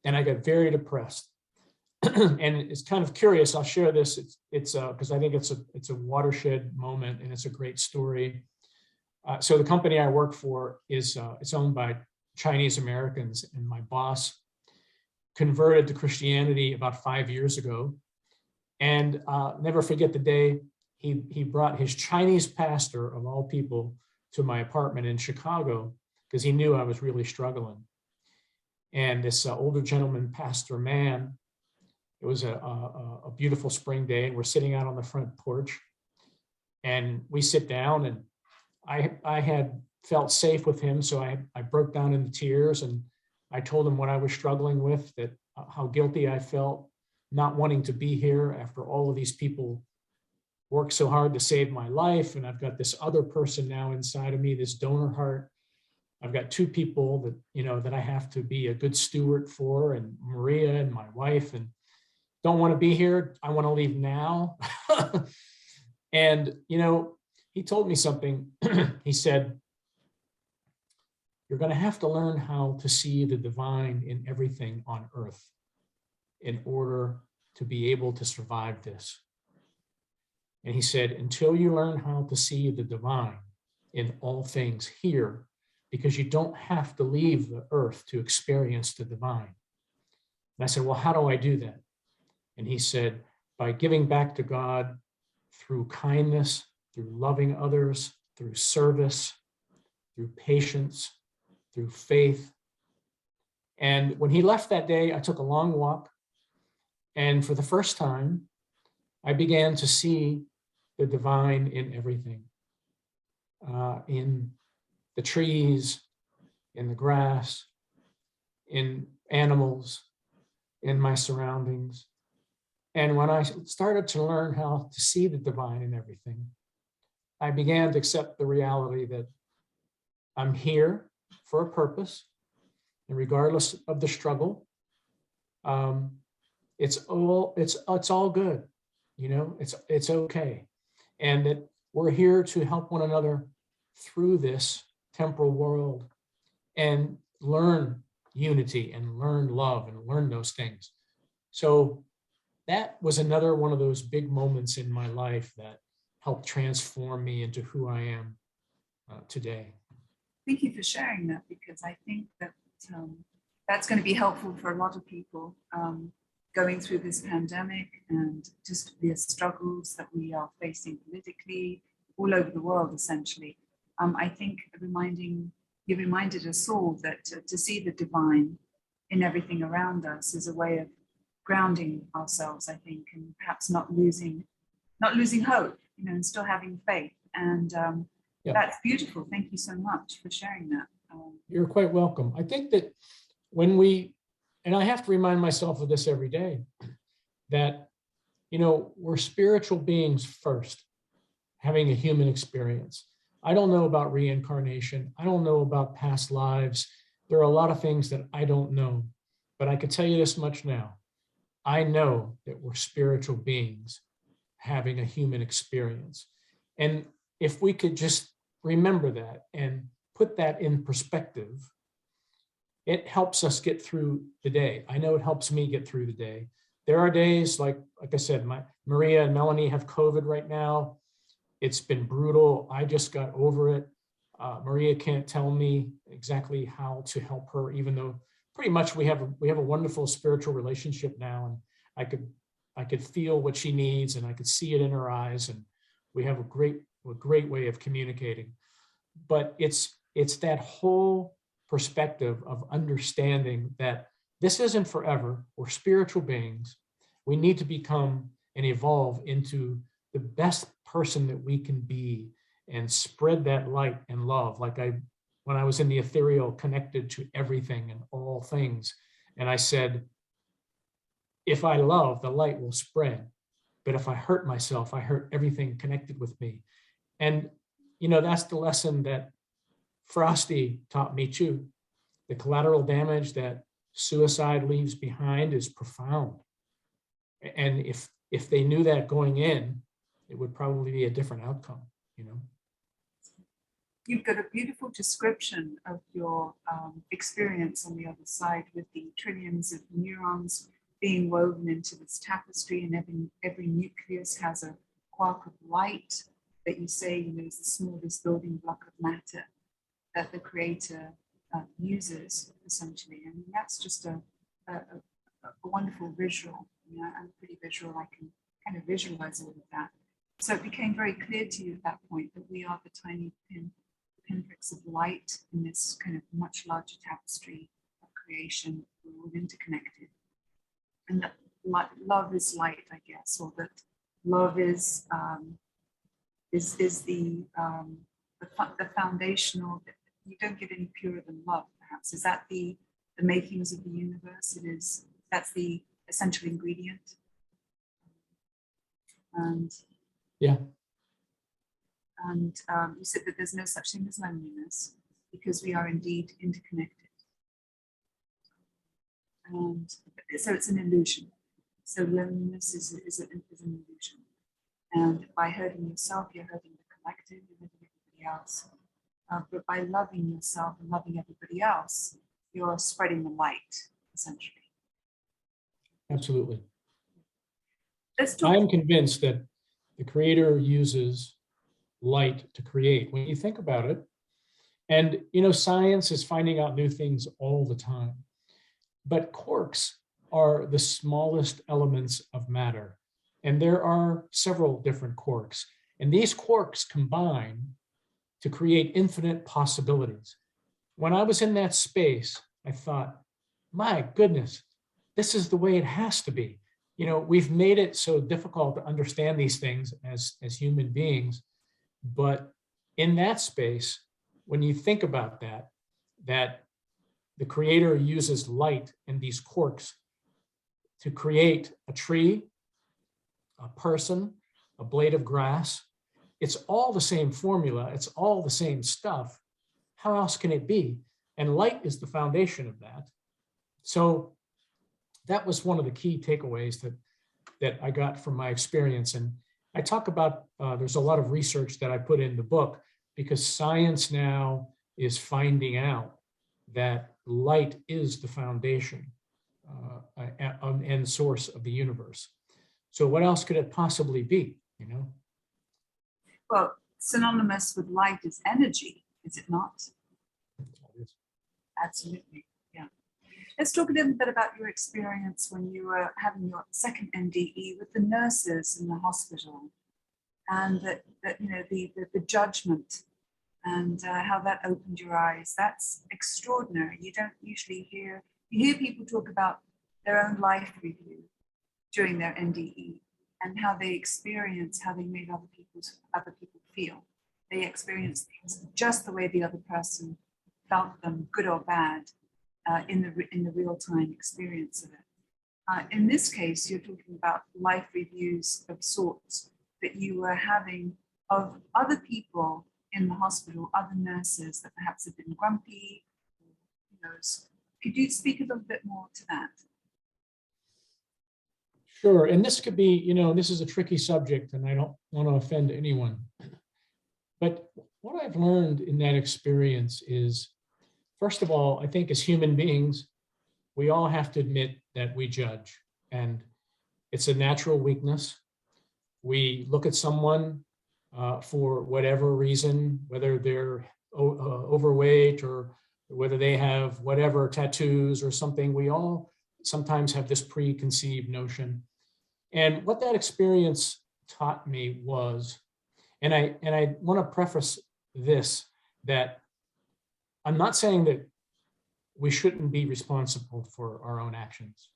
And I got very depressed. And it's kind of curious. I'll share this. It's because I think it's a watershed moment, and it's a great story. So the company I work for is it's owned by Chinese Americans, and my boss converted to Christianity about 5 years ago. And never forget the day he brought his Chinese pastor of all people to my apartment in Chicago because he knew I was really struggling. And this older gentleman, pastor man, it was a beautiful spring day, and we're sitting out on the front porch, and we sit down, and I had felt safe with him, so I broke down into tears, and I told him what I was struggling with, that how guilty I felt not wanting to be here after all of these people worked so hard to save my life, and I've got this other person now inside of me, this donor heart. I've got two people that, you know, that I have to be a good steward for, and Maria and my wife, and don't want to be here. I want to leave now. And, you know, he told me something. He said, you're going to have to learn how to see the divine in everything on earth in order to be able to survive this. And he said, until you learn how to see the divine in all things here, because you don't have to leave the earth to experience the divine. And I said, well, how do I do that? And he said, by giving back to God through kindness, through loving others, through service, through patience, through faith. And when he left that day, I took a long walk. And for the first time, I began to see the divine in everything, in the trees, in the grass, in animals, in my surroundings. And when I started to learn how to see the divine in everything, I began to accept the reality that I'm here for a purpose, and regardless of the struggle, it's all good, you know, it's okay, and that we're here to help one another through this temporal world and learn unity and learn love and learn those things. So that was another one of those big moments in my life that helped transform me into who I am today. Thank you for sharing that, because I think that that's going to be helpful for a lot of people going through this pandemic and just the struggles that we are facing politically all over the world, essentially. I think you reminded us all that to see the divine in everything around us is a way of grounding ourselves, I think, and perhaps not losing hope, you know, and still having faith. And Yeah. That's beautiful. Thank you so much for sharing that. You're quite welcome. I think that and I have to remind myself of this every day, that, you know, we're spiritual beings first, having a human experience. I don't know about reincarnation. I don't know about past lives. There are a lot of things that I don't know, but I can tell you this much now. I know that we're spiritual beings having a human experience. And if we could just remember that and put that in perspective, it helps us get through the day. I know it helps me get through the day. There are days, like I said, Maria and Melanie have COVID right now. It's been brutal. I just got over it. Maria can't tell me exactly how to help her, even though pretty much we have a wonderful spiritual relationship now, and I could feel what she needs, and I could see it in her eyes, and we have a great way of communicating. But it's that whole perspective of understanding that this isn't forever. We're spiritual beings. We need to become and evolve into the best person that we can be and spread that light and love. Like when I was in the Ethereal, connected to everything and all things. And I said, if I love, the light will spread. But if I hurt myself, I hurt everything connected with me. And, you know, that's the lesson that Frosty taught me too. The collateral damage that suicide leaves behind is profound. And if they knew that going in, it would probably be a different outcome, you know. You've got a beautiful description of your experience on the other side, with the trillions of neurons being woven into this tapestry, and every nucleus has a quark of light that you say, you know, is the smallest building block of matter that the creator uses, essentially. I mean, that's just a wonderful visual. You know, I'm pretty visual. I can kind of visualize all of that. So it became very clear to you at that point that we are the tiny pinpricks of light in this kind of much larger tapestry of creation. We're all interconnected. And that love is light, I guess, or that love is the foundational. You don't get any purer than love, perhaps. Is that the makings of the universe? It is. That's the essential ingredient. And yeah. And you said that there's no such thing as loneliness, because we are indeed interconnected. And so it's an illusion. So loneliness is an illusion. And by hurting yourself, you're hurting the collective, you're hurting everybody else. But by loving yourself and loving everybody else, you're spreading the light, essentially. Absolutely. Let's talk. I'm convinced that the creator uses light to create. When you think about it, and you know, science is finding out new things all the time, but quarks are the smallest elements of matter. And there are several different quarks. And these quarks combine to create infinite possibilities. When I was in that space, I thought, my goodness, this is the way it has to be. You know, we've made it so difficult to understand these things as human beings. But in that space, when you think about that the creator uses light and these quarks to create a tree, a person, a blade of grass, it's all the same formula. It's all the same stuff. How else can it be? And light is the foundation of that. So that was one of the key takeaways that I got from my experience. And I talk about, there's a lot of research that I put in the book, because science now is finding out that light is the foundation and source of the universe. So what else could it possibly be, you know? Well, synonymous with light is energy, is it not? Absolutely, yeah. Let's talk a little bit about your experience when you were having your second NDE with the nurses in the hospital, and that you know, the judgment and how that opened your eyes. That's extraordinary. You don't usually hear, you hear people talk about their own life review during their NDE and how they experience, how they made other people feel. They experience things just the way the other person felt them, good or bad, in the real-time experience of it. In this case, you're talking about life reviews of sorts that you were having of other people in the hospital, other nurses that perhaps have been grumpy, who knows. Could you speak a little bit more to that? Sure, and this could be, you know, this is a tricky subject and I don't want to offend anyone. But what I've learned in that experience is, first of all, I think as human beings, we all have to admit that we judge, and it's a natural weakness. We look at someone for whatever reason, whether they're overweight or whether they have whatever tattoos or something. We all sometimes have this preconceived notion. And what that experience taught me was, and I want to preface this, that I'm not saying that we shouldn't be responsible for our own actions.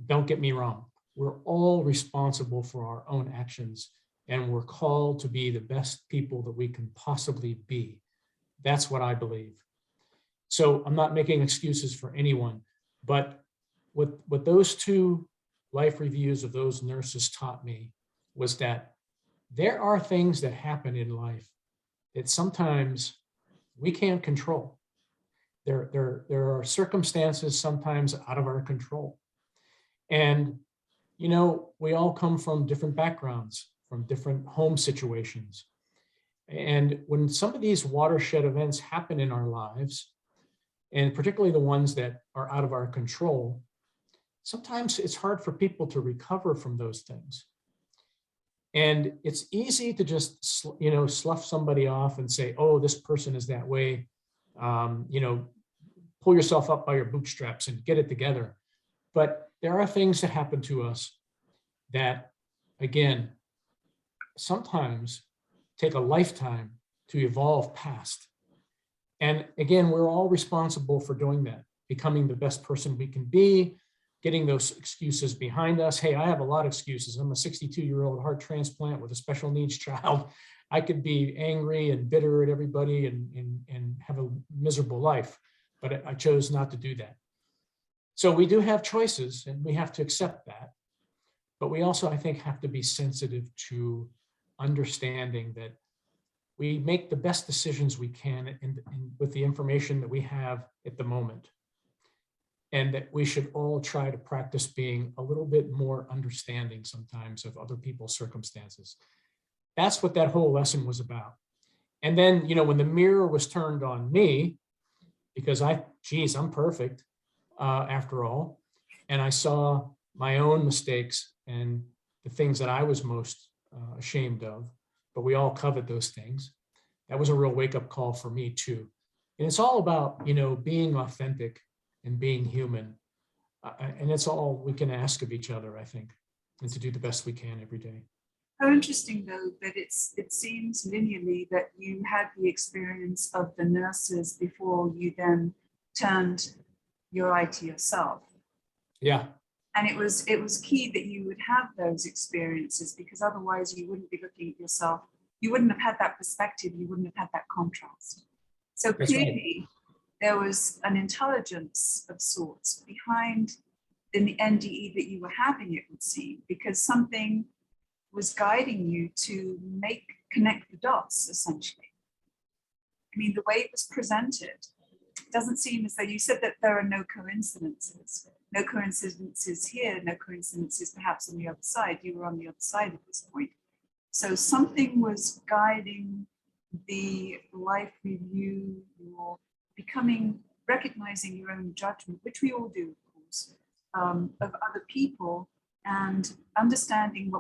Don't get me wrong. We're all responsible for our own actions, and we're called to be the best people that we can possibly be. That's what I believe. So I'm not making excuses for anyone, but what those two life reviews of those nurses taught me was that there are things that happen in life that sometimes we can't control. There are circumstances sometimes out of our control. And, you know, we all come from different backgrounds, from different home situations. And when some of these watershed events happen in our lives, and particularly the ones that are out of our control, sometimes it's hard for people to recover from those things. And it's easy to just, you know, slough somebody off and say, oh, this person is that way. You know, pull yourself up by your bootstraps and get it together. But there are things that happen to us that, again, sometimes take a lifetime to evolve past. And again, we're all responsible for doing that, becoming the best person we can be, getting those excuses behind us. Hey, I have a lot of excuses. I'm a 62-year-old heart transplant with a special needs child. I could be angry and bitter at everybody and have a miserable life, but I chose not to do that. So we do have choices and we have to accept that. But we also, I think, have to be sensitive to understanding that we make the best decisions we can with the information that we have at the moment. And that we should all try to practice being a little bit more understanding sometimes of other people's circumstances. That's what that whole lesson was about. And then, you know, when the mirror was turned on me, because I'm perfect after all, and I saw my own mistakes and the things that I was most ashamed of, but we all covered those things. That was a real wake-up call for me too. And it's all about, you know, being authentic and being human. And it's all we can ask of each other, I think, and to do the best we can every day. How interesting, though, that it seems linearly that you had the experience of the nurses before you then turned your eye to yourself. Yeah. And it was key that you would have those experiences, because otherwise you wouldn't be looking at yourself. You wouldn't have had that perspective. You wouldn't have had that contrast. So That's clearly, right. There was an intelligence of sorts behind in the NDE that you were having, it would seem, because something was guiding you to connect the dots, essentially. I mean, the way it was presented doesn't seem as though you said that there are no coincidences. No coincidences here, no coincidences perhaps on the other side. You were on the other side at this point. So something was guiding the life review, your recognizing your own judgment, which we all do, of course, of other people, and understanding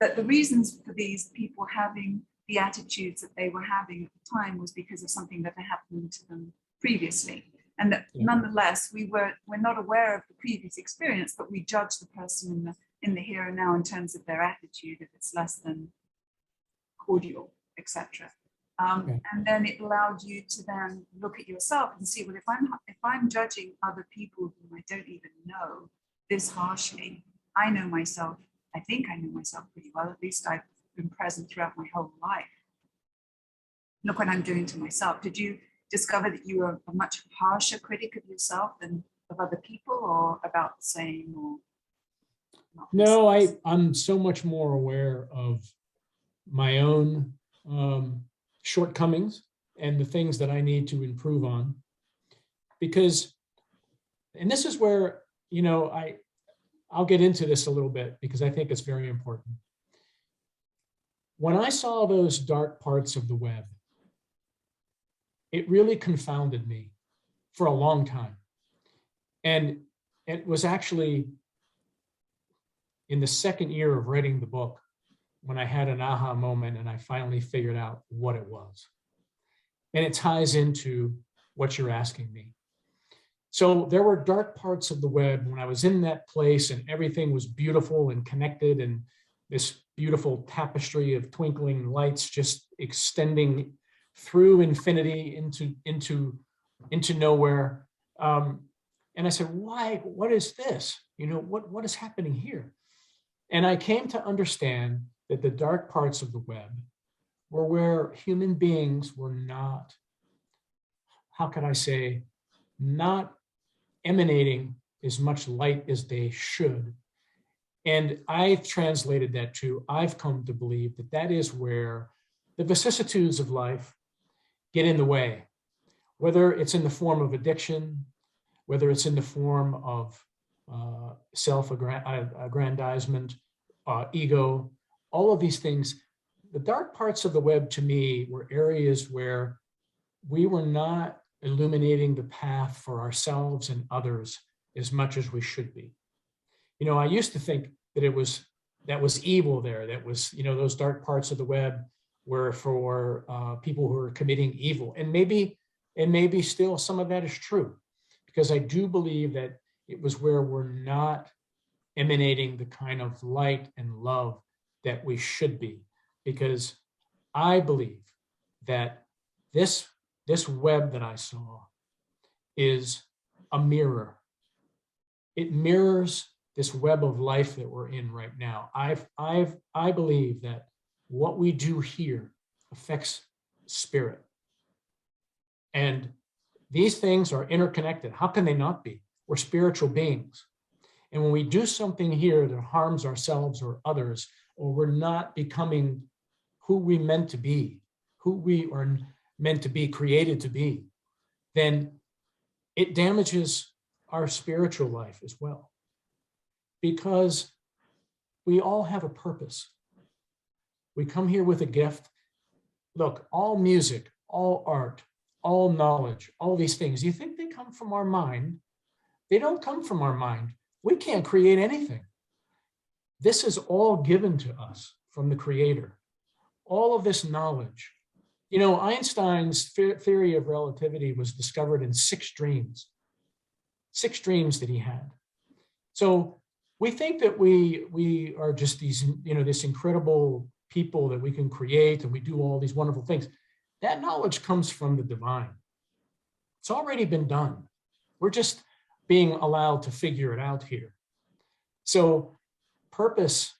that the reasons for these people having the attitudes that they were having at the time was because of something that had happened to them previously. And that nonetheless, we're not aware of the previous experience, but we judge the person in the here and now in terms of their attitude, if it's less than cordial, etc. And then it allowed you to then look at yourself and see, well, if I'm judging other people whom I don't even know this harshly, I know myself. I think I know myself pretty well. At least I've been present throughout my whole life. Look what I'm doing to myself. Did you discover that you were a much harsher critic of yourself than of other people, or about the same? Or not? No, I'm so much more aware of my own shortcomings and the things that I need to improve on, because, and this is where, you know, I'll get into this a little bit because I think it's very important. When I saw those dark parts of the web, it really confounded me for a long time. And it was actually in the second year of writing the book when I had an aha moment and I finally figured out what it was. And it ties into what you're asking me. So there were dark parts of the web when I was in that place and everything was beautiful and connected, and this beautiful tapestry of twinkling lights just extending through infinity into nowhere. And I said, why? What is this? You know, what is happening here? And I came to understand that the dark parts of the web were where human beings were not, how could I say, not emanating as much light as they should. And I've translated that to, I've come to believe that that is where the vicissitudes of life get in the way, whether it's in the form of addiction, whether it's in the form of self-aggrandizement, ego, all of these things. The dark parts of the web to me were areas where we were not illuminating the path for ourselves and others as much as we should be. You know, I used to think that that was evil there. That was, you know, those dark parts of the web were for people who are committing evil. And maybe still some of that is true, because I do believe that it was where we're not emanating the kind of light and love that we should be. Because I believe that this web that I saw is a mirror. It mirrors this web of life that we're in right now. I believe that what we do here affects spirit. And these things are interconnected. How can they not be? We're spiritual beings. And when we do something here that harms ourselves or others, or we're not becoming who we meant to be, who we are meant to be, created to be, then it damages our spiritual life as well. Because we all have a purpose. We come here with a gift. Look, all music, all art, all knowledge, all these things, you think they come from our mind? They don't come from our mind. We can't create anything. This is all given to us from the Creator. All of this knowledge. You know, Einstein's theory of relativity was discovered in 6 dreams. 6 dreams that he had. So we think that we are just these, you know, this incredible people that we can create and we do all these wonderful things. That knowledge comes from the divine. It's already been done. We're just being allowed to figure it out here. So purpose,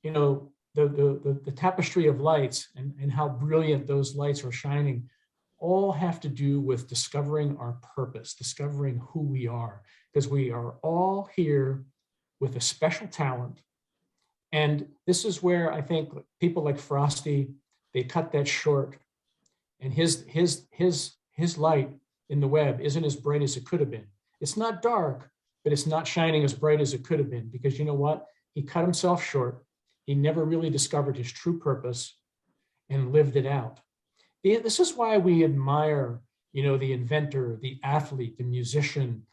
you know, the tapestry of lights and how brilliant those lights are shining all have to do with discovering our purpose, discovering who we are, because we are all here with a special talent. And this is where I think people like Frosty, they cut that short. And his light in the web isn't as bright as it could have been. It's not dark, but it's not shining as bright as it could have been, because you know what? He cut himself short. He never really discovered his true purpose and lived it out. This is why we admire, you know, the inventor, the athlete, the musician,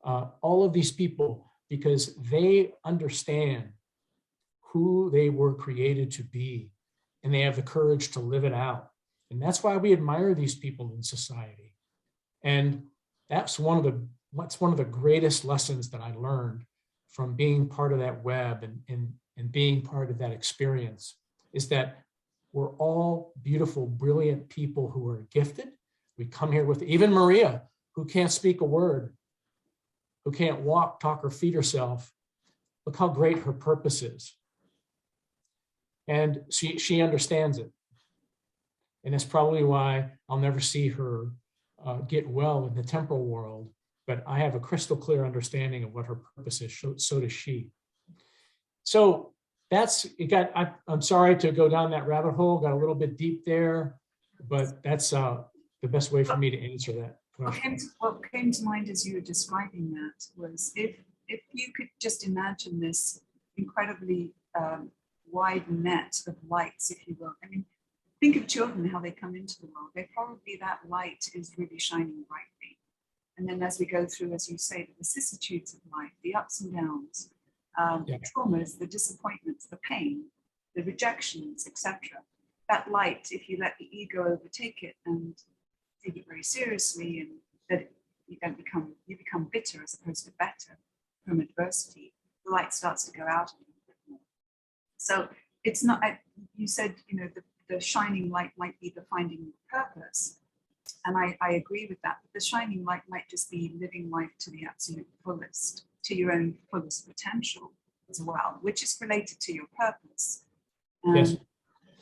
all of these people, because they understand who they were created to be, and they have the courage to live it out. And that's why we admire these people in society. And that's one of the greatest lessons that I learned from being part of that web and being part of that experience, is that we're all beautiful, brilliant people who are gifted. We come here with, even Maria, who can't speak a word, who can't walk, talk, or feed herself. Look how great her purpose is. And she understands it. And that's probably why I'll never see her get well in the temporal world, but I have a crystal clear understanding of what her purpose is, so does she. So that's, I'm sorry to go down that rabbit hole, got a little bit deep there, but that's the best way for me to answer that question. What came to mind as you were describing that was, if you could just imagine this incredibly wide net of lights, if you will. I mean, think of children, how they come into the world. That light is really shining brightly. And then as we go through, as you say, the vicissitudes of life, the ups and downs, the traumas, the disappointments, the pain, the rejections, etc. That light, if you let the ego overtake it and take it very seriously, and that you become bitter as opposed to better from adversity, the light starts to go out a little bit more. So it's not, you said, you know, the shining light might be the finding purpose. And I agree with that. But the shining light might just be living life to the absolute fullest, to your own fullest potential as well, which is related to your purpose. And yes.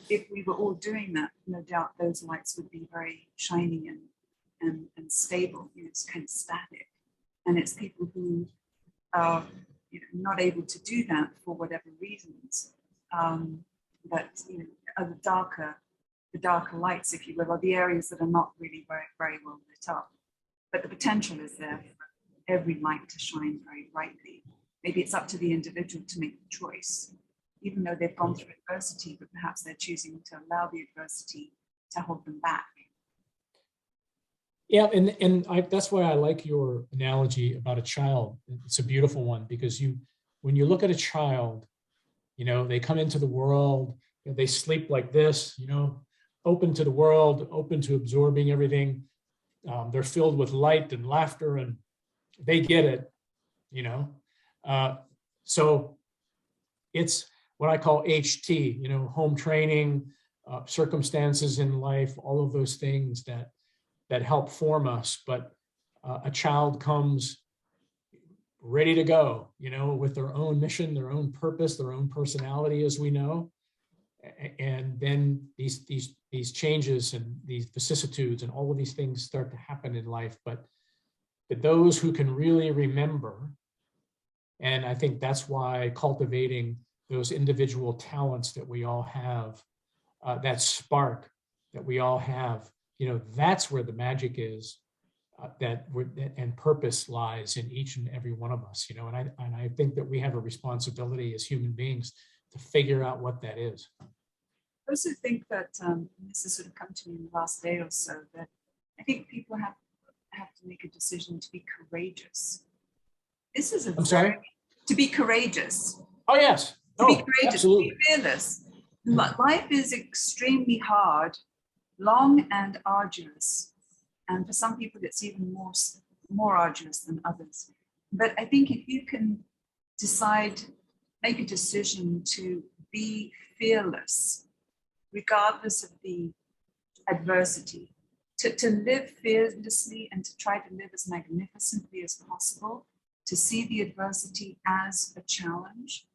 If we were all doing that, no doubt those lights would be very shiny and stable. You know, it's kind of static. And it's people who are, you know, not able to do that for whatever reasons, that, you know, are the darker the darker lights, if you will, or the areas that are not really very, very well lit up. But the potential is there for every light to shine very brightly. Maybe it's up to the individual to make the choice, even though they've gone through adversity, but perhaps they're choosing to allow the adversity to hold them back. Yeah, and that's why I like your analogy about a child. It's a beautiful one, because when you look at a child, they come into the world, they sleep like this, open to the world, open to absorbing everything. They're filled with light and laughter, and they get it, So it's what I call HT, home training, circumstances in life, all of those things that help form us. But a child comes ready to go, with their own mission, their own purpose, their own personality, as we know. And then these changes and these vicissitudes and all of these things start to happen in life. But those who can really remember, and I think that's why cultivating those individual talents that we all have, that spark that we all have, that's where the magic is, and purpose lies in each and every one of us, and I think that we have a responsibility as human beings to figure out what that is. I also think that, this has sort of come to me in the last day or so, that I think people have to make a decision to be courageous. This is I'm sorry? To be courageous. Oh, yes. To be courageous, absolutely. to be fearless. Life is extremely hard, long and arduous. And for some people, it's even more arduous than others. But I think if you can make a decision to be fearless, regardless of the adversity, to live fearlessly and to try to live as magnificently as possible, to see the adversity as a challenge.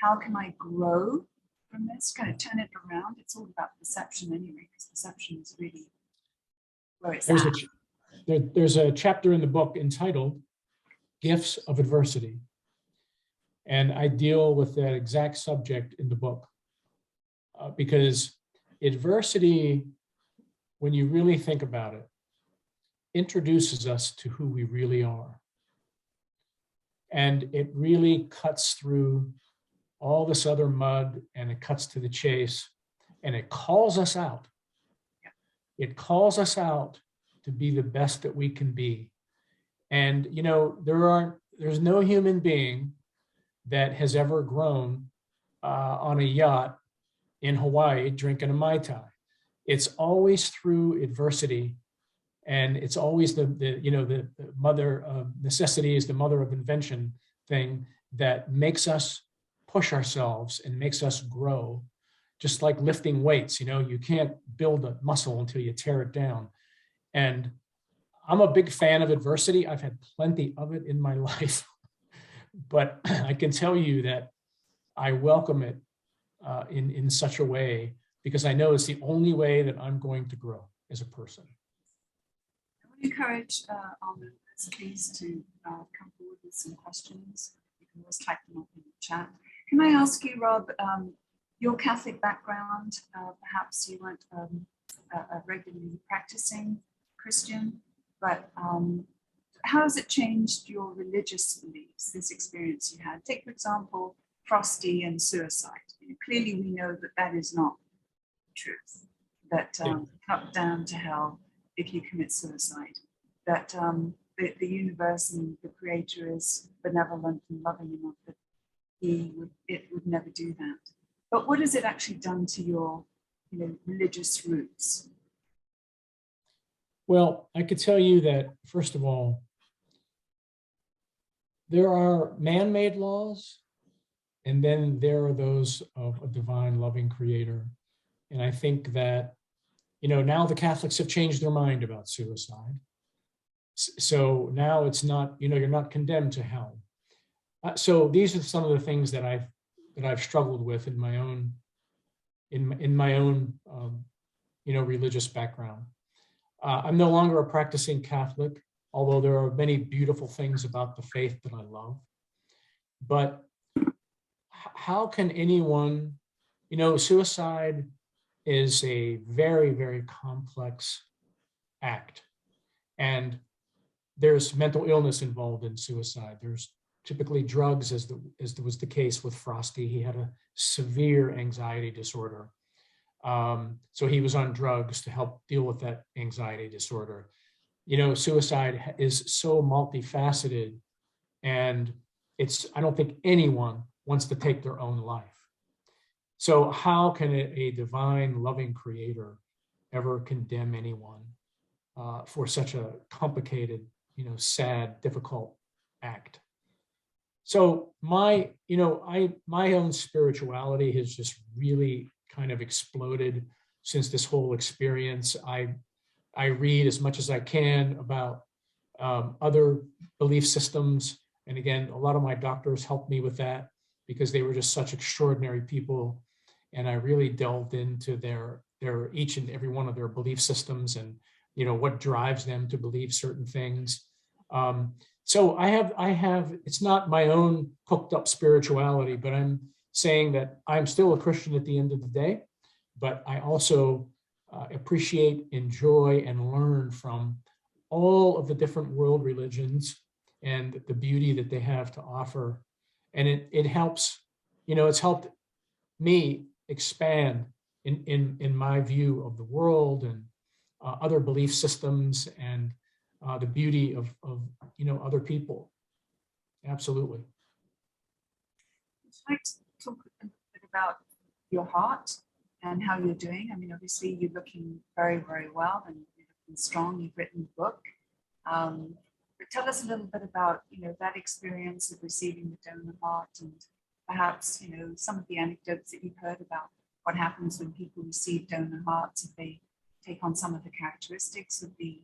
How can I grow from this? Kind of turn it around. It's all about perception anyway, because perception is really where it's at. There's a chapter in the book entitled Gifts of Adversity. And I deal with that exact subject in the book, because adversity, when you really think about it, introduces us to who we really are. And it really cuts through all this other mud, and it cuts to the chase, and it calls us out. It calls us out to be the best that we can be. And, there's no human being that has ever grown on a yacht in Hawaii drinking a Mai Tai. It's always through adversity, and it's always the mother of necessity is the mother of invention thing that makes us push ourselves and makes us grow. Just like lifting weights, you can't build a muscle until you tear it down. And I'm a big fan of adversity. I've had plenty of it in my life, but I can tell you that I welcome it in such a way, because I know it's the only way that I'm going to grow as a person. I would encourage our members, please, to come forward with some questions. You can always type them up in the chat. Can I ask you, Rob, your Catholic background, perhaps you weren't a regularly practicing Christian, but how has it changed your religious beliefs, this experience you had? Take, for example, Frosty and suicide. Clearly, we know that that is not the truth, that cut down to hell if you commit suicide, that the universe and the creator is benevolent and loving enough that it would never do that. But what has it actually done to your religious roots? Well, I could tell you that, first of all, there are man-made laws, and then there are those of a divine loving creator. And I think that, now the Catholics have changed their mind about suicide. So now it's not, you're not condemned to hell. So these are some of the things that I've struggled with in my own, religious background. I'm no longer a practicing Catholic, although there are many beautiful things about the faith that I love. But how can anyone, suicide is a very, very complex act. And there's mental illness involved in suicide. There's typically drugs, as was the case with Frosty. He had a severe anxiety disorder. So he was on drugs to help deal with that anxiety disorder. You know, suicide is so multifaceted, and I don't think anyone wants to take their own life. So how can a divine, loving creator ever condemn anyone for such a complicated, sad, difficult act? So my own spirituality has just really kind of exploded since this whole experience. I read as much as I can about other belief systems. And again, a lot of my doctors helped me with that because they were just such extraordinary people. And I really delved into their each and every one of their belief systems and, what drives them to believe certain things. So I have, it's not my own cooked up spirituality, but I'm saying that I'm still a Christian at the end of the day, but I also appreciate, enjoy, and learn from all of the different world religions and the beauty that they have to offer. And it helps, it's helped me expand in my view of the world and other belief systems and the beauty of other people. Absolutely. I'd like to talk a bit about your heart and how you're doing. I mean, obviously you're looking very, very well and you're looking strong. You've written a book. But tell us a little bit about, that experience of receiving the donor heart and perhaps, some of the anecdotes that you've heard about what happens when people receive donor hearts, if they take on some of the characteristics of the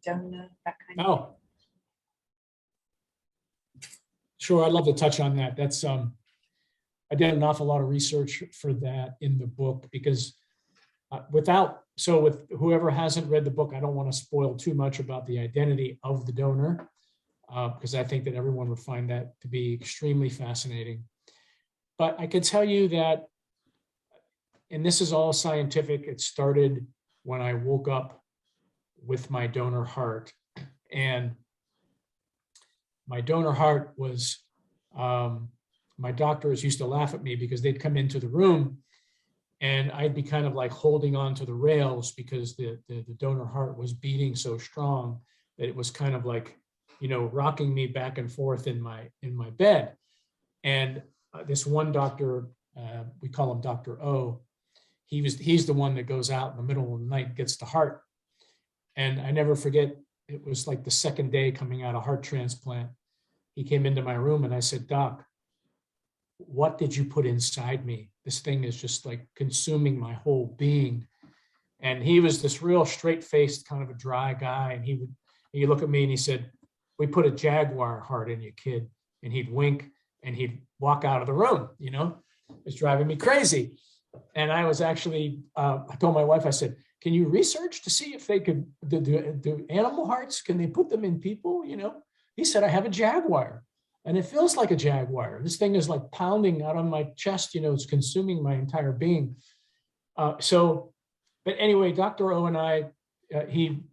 donor, that kind of thing. Sure, I'd love to touch on that. That's I did an awful lot of research for that in the book because with whoever hasn't read the book, I don't want to spoil too much about the identity of the donor because I think that everyone would find that to be extremely fascinating. But I can tell you that, and this is all scientific, it started when I woke up with my donor heart. And my donor heart was, my doctors used to laugh at me because they'd come into the room and I'd be kind of like holding on to the rails because the donor heart was beating so strong that it was kind of like, rocking me back and forth in my bed. And this one doctor, we call him Dr. O, he's the one that goes out in the middle of the night, gets the heart. And I never forget, it was like the second day coming out of heart transplant. He came into my room and I said, Doc, what did you put inside me? This thing is just like consuming my whole being. And he was this real straight-faced kind of a dry guy. And he'd look at me and he said, we put a Jaguar heart in you, kid. And he'd wink and he'd walk out of the room, It was driving me crazy. And I was actually, I told my wife, I said, can you research to see if they could do animal hearts? Can they put them in people? He said, I have a Jaguar and it feels like a Jaguar. This thing is like pounding out on my chest, it's consuming my entire being. But anyway, Dr. O and I,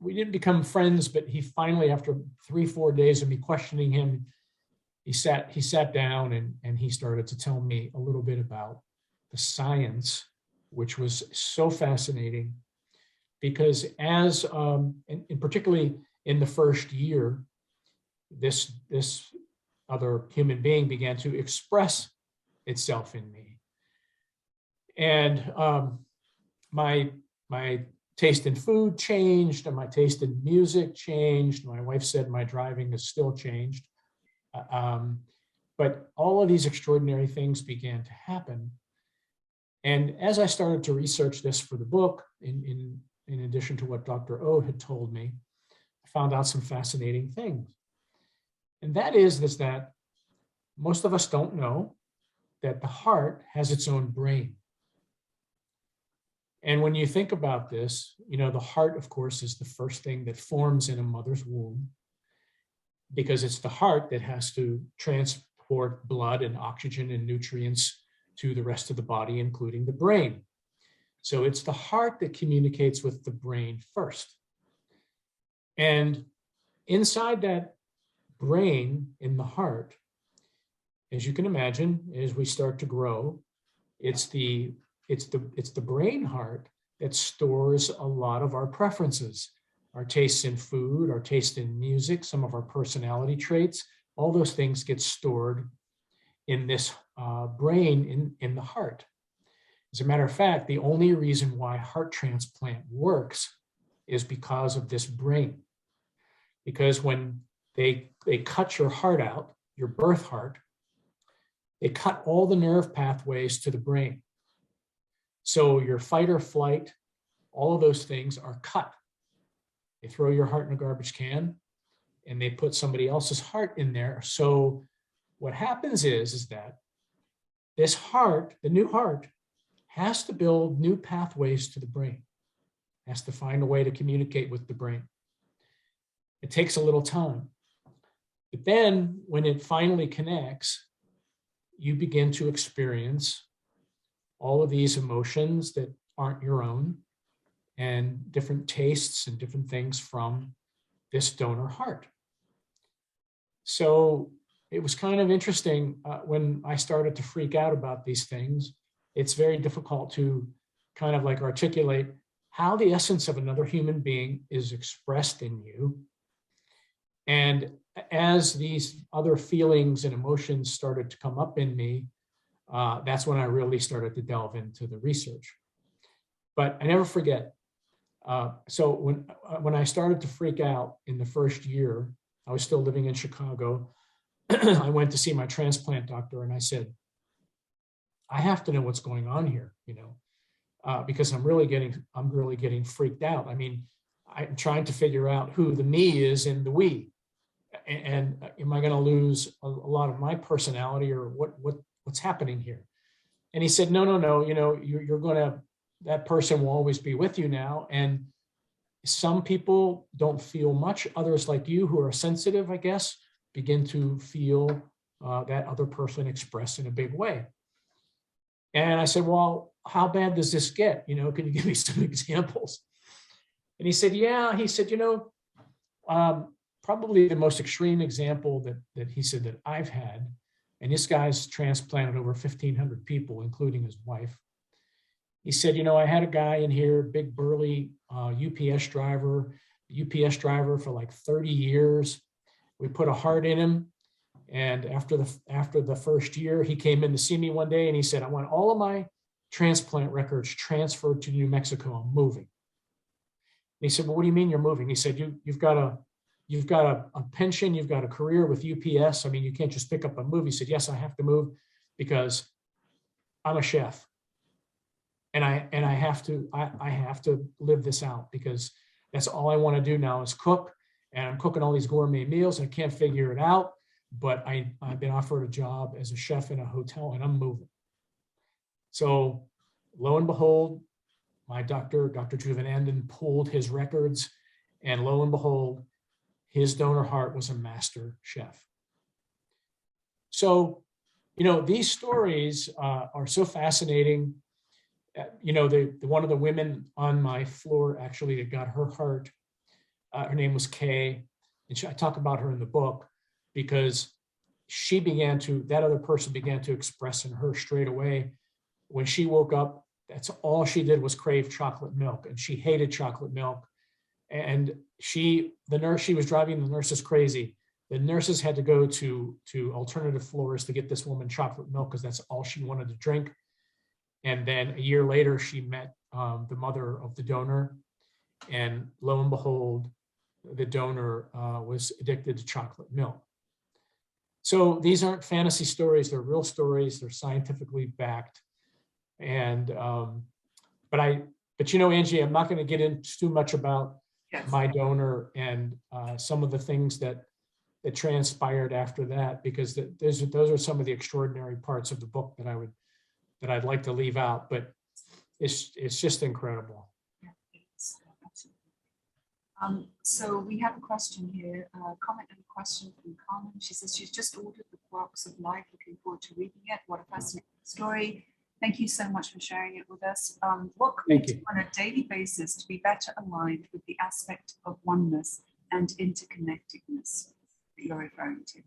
we didn't become friends, but he finally, after 3-4 days of me questioning him, he sat down and he started to tell me a little bit about the science, which was so fascinating because and particularly in the first year, this other human being began to express itself in me. And my taste in food changed and my taste in music changed. My wife said my driving has still changed. But all of these extraordinary things began to happen. And as I started to research this for the book, in addition to what Dr. O had told me, I found out some fascinating things. And that is that most of us don't know that the heart has its own brain. And when you think about this, the heart, of course, is the first thing that forms in a mother's womb because it's the heart that has to transport blood and oxygen and nutrients to the rest of the body, including the brain. So it's the heart that communicates with the brain first. And inside that brain in the heart, as you can imagine, as we start to grow, it's the brain heart that stores a lot of our preferences, our tastes in food, our taste in music, some of our personality traits. All those things get stored in this brain in the heart. As a matter of fact, the only reason why heart transplant works is because of this brain. Because when they cut your heart out, your birth heart, they cut all the nerve pathways to the brain. So your fight or flight, all of those things are cut. They throw your heart in a garbage can and they put somebody else's heart in there. So what happens is that this heart, the new heart, has to build new pathways to the brain, has to find a way to communicate with the brain. It takes a little time. But then when it finally connects, you begin to experience all of these emotions that aren't your own and different tastes and different things from this donor heart. So it was kind of interesting when I started to freak out about these things. It's very difficult to kind of like articulate how the essence of another human being is expressed in you. And as these other feelings and emotions started to come up in me, that's when I really started to delve into the research. But I never forget. So when I started to freak out in the first year, I was still living in Chicago. I went to see my transplant doctor and I said, I have to know what's going on here, because I'm really getting freaked out. I mean, I'm trying to figure out who the me is in the we. And am I going to lose a lot of my personality, or what's happening here? And he said, no, you're going to, that person will always be with you now. And some people don't feel much. Others like you who are sensitive, I guess, begin to feel that other person expressed in a big way. And I said, well, how bad does this get? Can you give me some examples? And he said, yeah, he said, probably the most extreme example that he said that I've had, and this guy's transplanted over 1,500 people, including his wife. He said, I had a guy in here, big burly UPS driver for like 30 years. We put a heart in him. And after the first year, he came in to see me one day and he said, I want all of my transplant records transferred to New Mexico. I'm moving. And he said, well, what do you mean you're moving? He said, you've got a pension, you've got a career with UPS. I mean, you can't just pick up and move. He said, yes, I have to move because I'm a chef. And I have to live this out because that's all I want to do now is cook. And I'm cooking all these gourmet meals. I can't figure it out, but I've been offered a job as a chef in a hotel and I'm moving. So lo and behold, my Dr. Juvenanden, pulled his records, and lo and behold, his donor heart was a master chef. So, these stories are so fascinating. One of the women on my floor actually that got her heart, her name was Kay, and I talk about her in the book because that other person began to express in her straight away. When she woke up, that's all she did was crave chocolate milk, and she hated chocolate milk. And she was driving the nurses crazy. The nurses had to go to alternative floors to get this woman chocolate milk because that's all she wanted to drink. And then a year later, she met the mother of the donor, and lo and behold, the donor was addicted to chocolate milk. So these aren't fantasy stories; they're real stories. They're scientifically backed. And but Angie, I'm not going to get into too much about my donor and some of the things that transpired after that, because those are some of the extraordinary parts of the book that I'd like to leave out, but it's just incredible. Yeah, absolutely. So we have a question here, a comment and a question from Carmen. She says she's just ordered the Quarks of Light, looking forward to reading it. What a fascinating story. Thank you so much for sharing it with us. What can Thank we do you. on a daily basis to be better aligned with the aspect of oneness and interconnectedness that you're referring to?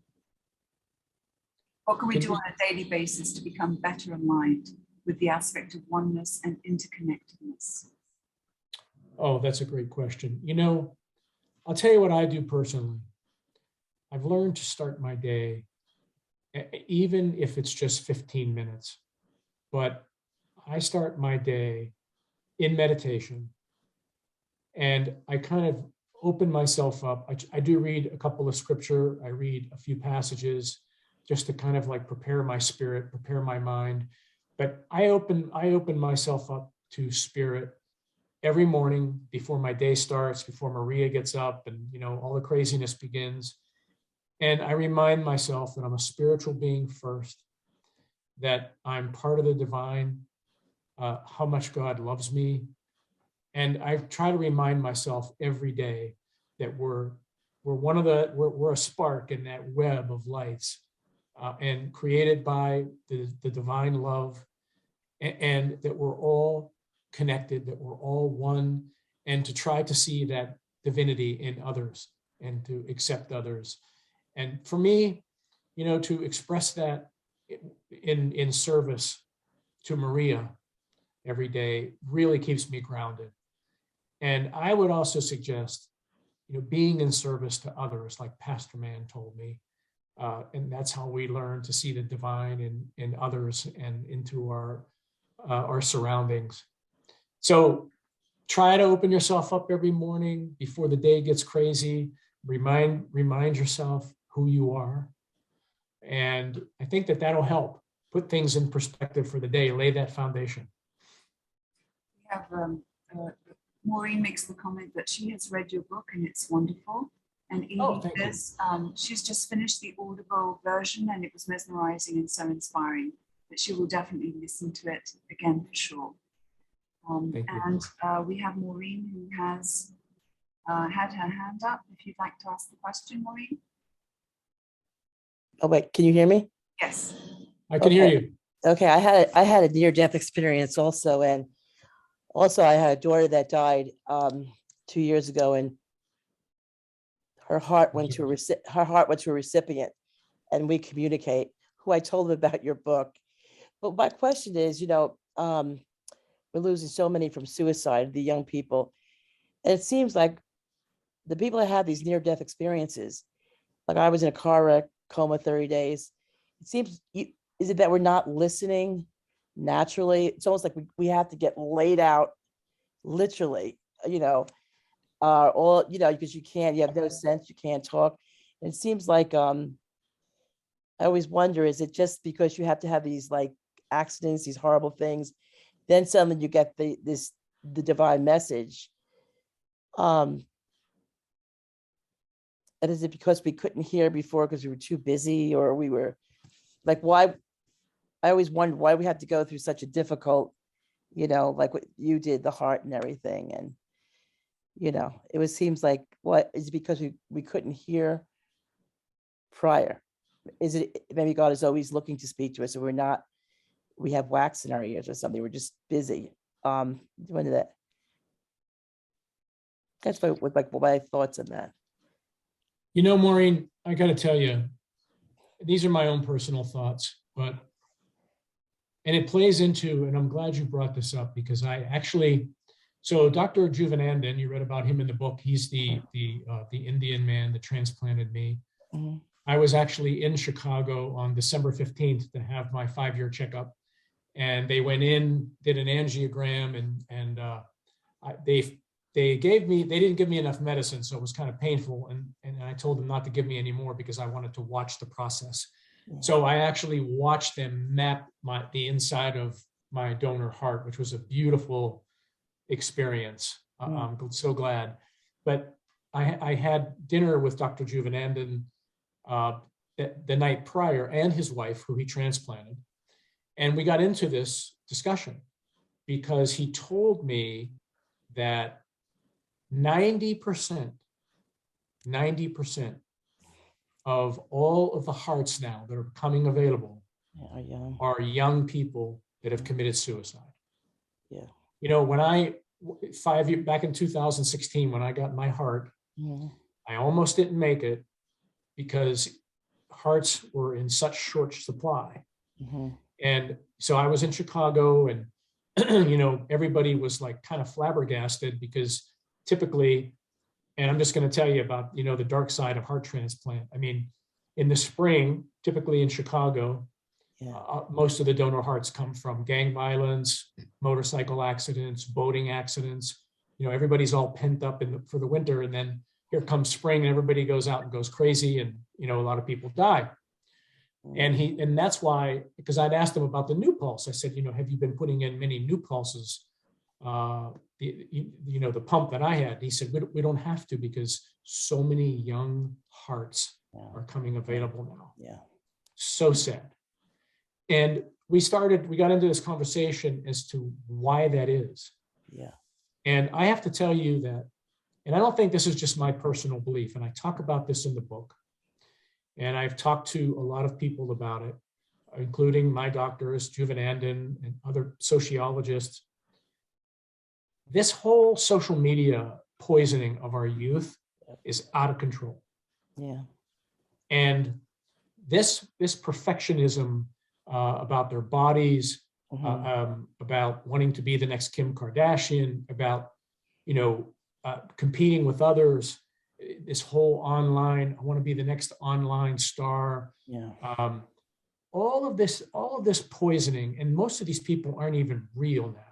What can we Can do you- on a daily basis to become better aligned with the aspect of oneness and interconnectedness? Oh, that's a great question. You know, I'll tell you what I do personally. I've learned to start my day, even if it's just 15 minutes, but I start my day in meditation, and I kind of open myself up. I do read a couple of scripture. I read a few passages just to kind of like prepare my spirit, prepare my mind. But I open myself up to spirit every morning before my day starts, before Maria gets up and, you know, all the craziness begins. And I remind myself that I'm a spiritual being first, that I'm part of the divine, how much God loves me. And I try to remind myself every day that we're a spark in that web of lights, and created by the divine love, and that we're all connected, that we're all one, and to try to see that divinity in others and to accept others. And for me, you know, to express that in service to Maria every day really keeps me grounded. And I would also suggest, you know, being in service to others, like Pastor Mann told me, and that's how we learn to see the divine in others and into our surroundings. So try to open yourself up every morning before the day gets crazy. Remind yourself who you are. And I think that that'll help put things in perspective for the day, lay that foundation. We have Maureen makes the comment that she has read your book and it's wonderful. And Edie Thank you. says she's just finished the Audible version and it was mesmerizing and so inspiring that she will definitely listen to it again for sure. Thank you. And we have Maureen who has had her hand up. If you'd like to ask the question, Maureen. Oh, wait, can you hear me? Yes. I can hear you. Okay, I had a near-death experience also, and also I had a daughter that died 2 years ago, and her heart went to a recipient, and we communicate. Who I told them about your book, but my question is, you know, we're losing so many from suicide, the young people, and it seems like the people that have these near-death experiences, like I was in a car wreck, coma 30 days. It seems, is it that we're not listening naturally? It's almost like we have to get laid out, literally, you know, all, you know, because you have no sense, you can't talk. And it seems like, I always wonder, is it just because you have to have these like accidents, these horrible things, then suddenly you get the divine message? And is it because we couldn't hear before because we were too busy, or we were like, why? I always wondered why we had to go through such a difficult, you know, like what you did, the heart and everything. And, you know, seems like, what is it because we couldn't hear prior? Is it maybe God is always looking to speak to us and we have wax in our ears or something? We're just busy. When that? That's my thoughts on that. You know, Maureen, I got to tell you, these are my own personal thoughts, and it plays into, and I'm glad you brought this up because so Dr. Juvanandan, you read about him in the book. He's the Indian man that transplanted me. Mhm. I was actually in Chicago on December 15th to have my 5-year checkup, and they went in, did an angiogram, and they didn't give me enough medicine, so it was kind of painful. And I told them not to give me any more because I wanted to watch the process. Yeah. So I actually watched them map the inside of my donor heart, which was a beautiful experience. I'm so glad. But I had dinner with Dr. Juvanandan the night prior, and his wife, who he transplanted. And we got into this discussion because he told me that 90% of all of the hearts now that are becoming available Yeah, are young people that have committed suicide. Yeah. You know, when back in 2016, when I got my heart, Mhm. I almost didn't make it because hearts were in such short supply. Mhm. And so I was in Chicago, and you know, everybody was like kind of flabbergasted because typically, and I'm just going to tell you about, you know, the dark side of heart transplant. I mean, in the spring, typically in Chicago, Yeah. most of the donor hearts come from gang violence, motorcycle accidents, boating accidents. You know, everybody's all pent up for the winter, and then here comes spring, and everybody goes out and goes crazy, and you know, a lot of people die. And that's why, because I'd asked him about the new pulse. I said, you know, have you been putting in many new pulses? You know, the pump that I had. He said, we don't have to because so many young hearts are coming available now. Yeah. So sad. And we got into this conversation as to why that is. Yeah. And I have to tell you that, and I don't think this is just my personal belief, and I talk about this in the book, and I've talked to a lot of people about it, including my doctors, Juvenandin, and other sociologists. This whole social media poisoning of our youth is out of control. Yeah. And this perfectionism about their bodies, about wanting to be the next Kim Kardashian, about, you know, competing with others, this whole online, I want to be the next online star. Yeah. All of this poisoning, and most of these people aren't even real now.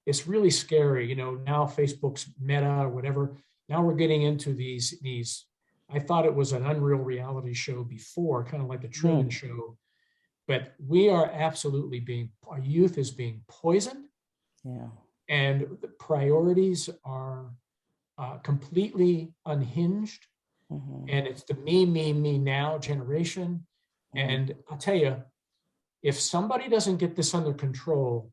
It's really scary. You know, now Facebook's Meta or whatever, now we're getting into these, I thought it was an unreal reality show before, kind of like the Truman Show, but we are absolutely our youth is being poisoned. Yeah. And the priorities are completely unhinged. And it's the me now generation. And I'll tell you, if somebody doesn't get this under control,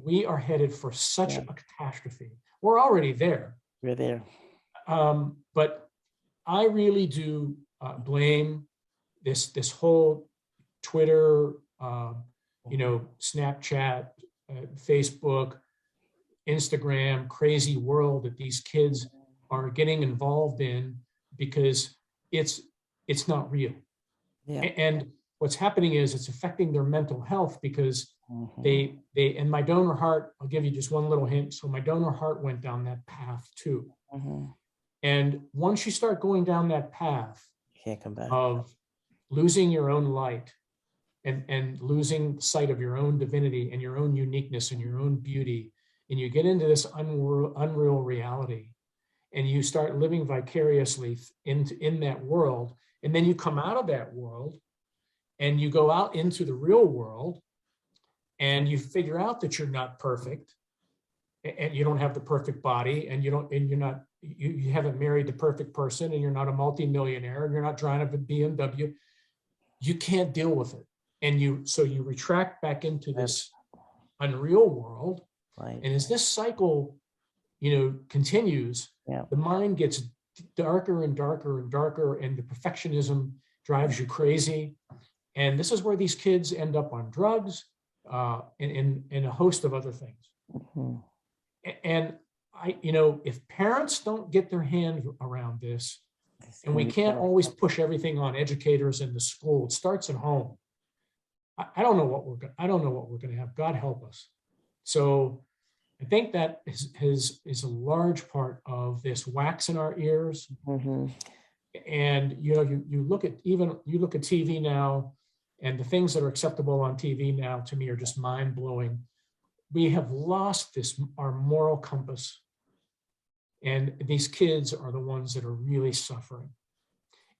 we are headed for such a catastrophe. We're already there. We're there. But I really do blame this whole Twitter, you know, Snapchat, Facebook, Instagram, crazy world that these kids are getting involved in, because it's not real. Yeah. And what's happening is it's affecting their mental health, because they and my donor heart, I'll give you just one little hint. So my donor heart went down that path too. And once you start going down that path Can't come back. of losing your own light and losing sight of your own divinity and your own uniqueness and your own beauty, and you get into this unreal reality, and you start living vicariously in that world, and then you come out of that world and you go out into the real world, and you figure out that you're not perfect, and you don't have the perfect body, and you haven't married the perfect person, and you're not a multimillionaire, and you're not driving a BMW. You can't deal with it. And so you retract back into this unreal world. Right. And as this cycle, you know, continues, the mind gets darker and darker and darker, and the perfectionism drives you crazy. And this is where these kids end up on drugs and a host of other things. And you know, if parents don't get their hand around this, and we can't always push everything on educators in the school, it starts at home. I don't know what we're going to have. God help us. So I think that is a large part of this wax in our ears. And you know, you look at TV now, and the things that are acceptable on TV now, to me, are just mind blowing. We have lost our moral compass, and these kids are the ones that are really suffering.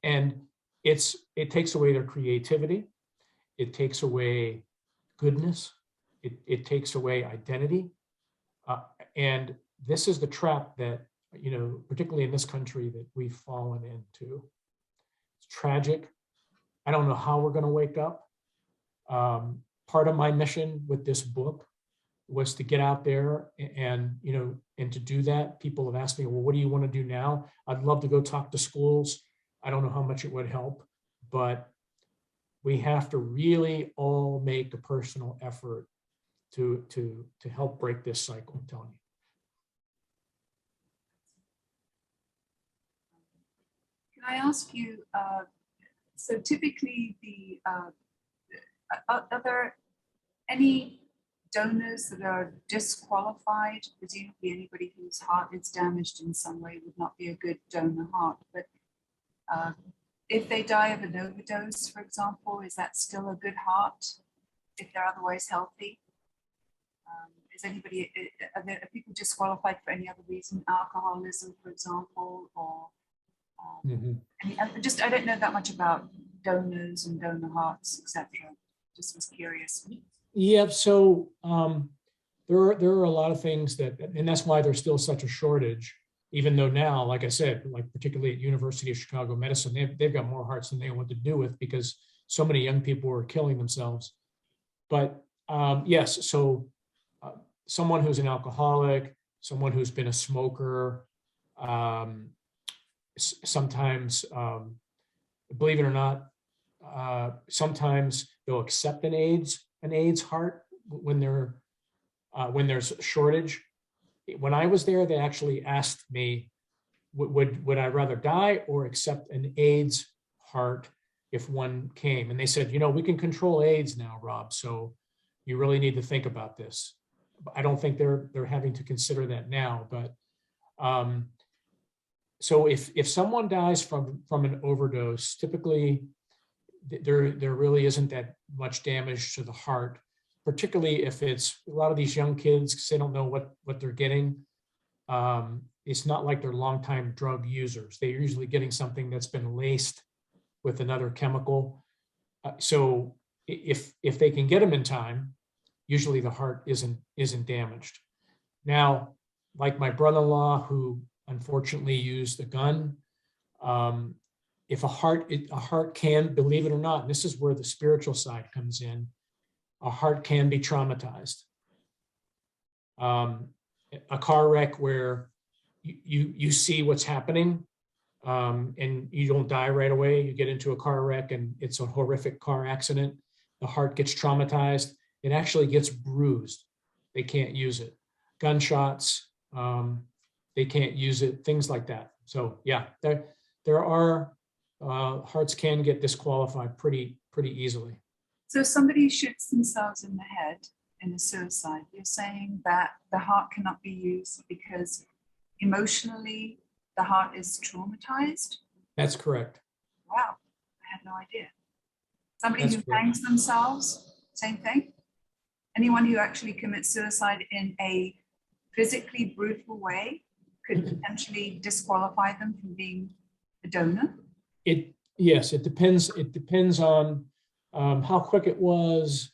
And it takes away their creativity. It takes away goodness. It takes away identity. And this is the trap that, you know, particularly in this country, that we've fallen into. It's tragic. I don't know how we're going to wake up. Part of my mission with this book was to get out there and, you know, and to do that. People have asked me, well, what do you want to do now? I'd love to go talk to schools. I don't know how much it would help, but we have to really all make a personal effort to help break this cycle, I'm telling you. Can I ask you, so typically are there any donors that are disqualified? Presumably anybody whose heart is damaged in some way would not be a good donor heart, but if they die of an overdose, for example, is that still a good heart if they're otherwise healthy? Are people disqualified for any other reason, alcoholism, for example, or I don't know that much about donors and donor hearts, etc. Just was curious. Yeah, so there are a lot of things that, and that's why there's still such a shortage, even though now, like I said, like particularly at University of Chicago Medicine, they've got more hearts than they know what to do with because so many young people are killing themselves. But yes, so someone who's an alcoholic, someone who's been a smoker, sometimes, believe it or not, sometimes they'll accept an AIDS heart when there's a shortage. When I was there, they actually asked me, would I rather die or accept an AIDS heart if one came? And they said, we can control AIDS now, Rob, so you really need to think about this. I don't think they're having to consider that now, but so if someone dies from an overdose, typically there really isn't that much damage to the heart, particularly if it's a lot of these young kids, because they don't know what they're getting. It's not like they're longtime drug users. They're usually getting something that's been laced with another chemical. So if they can get them in time, usually the heart isn't damaged. Now, like my brother-in-law, who unfortunately used a gun, if a heart can, believe it or not, and this is where the spiritual side comes in, a heart can be traumatized. A car wreck where you see what's happening and you don't die right away. You get into a car wreck and it's a horrific car accident. The heart gets traumatized. It actually gets bruised. They can't use it. Gunshots, they can't use it, things like that. So yeah, there are, hearts can get disqualified pretty easily. So if somebody shoots themselves in the head in a suicide, you're saying that the heart cannot be used because emotionally the heart is traumatized? That's correct. Wow, I had no idea. Somebody That's who correct. hangs themselves, same thing? Anyone who actually commits suicide in a physically brutal way could potentially disqualify them from being a donor? Yes, it depends. It depends on how quick it was.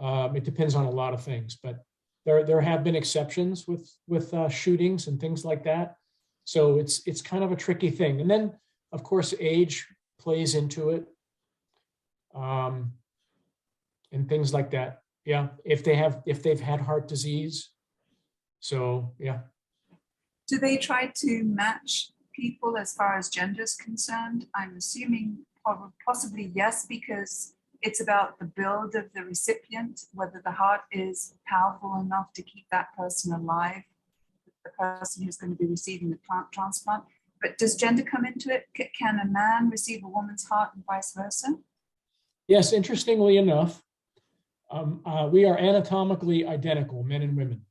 It depends on a lot of things, but there have been exceptions with shootings and things like that. So it's kind of a tricky thing. And then of course age plays into it, and things like that. Yeah, if they've had heart disease. So yeah. Do they try to match people as far as gender is concerned? I'm assuming possibly yes, because it's about the build of the recipient, whether the heart is powerful enough to keep that person alive, the person who's going to be receiving the transplant. But does gender come into it? Can a man receive a woman's heart and vice versa? Yes, interestingly enough, we are anatomically identical, men and women.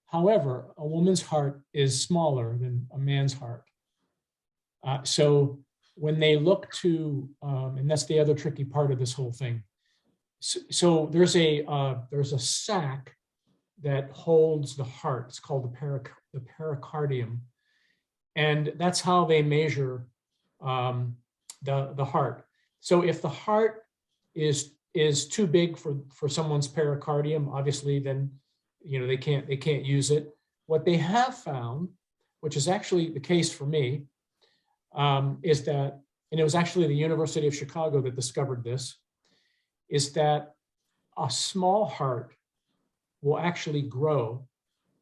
However, a woman's heart is smaller than a man's heart. So when they look to, and that's the other tricky part of this whole thing. So there's a sac that holds the heart. It's called the pericardium, and that's how they measure the heart. So if the heart is too big for someone's pericardium, obviously, then they can't use it. What they have found, which is actually the case for me, is that, and it was actually the University of Chicago that discovered this, is that a small heart will actually grow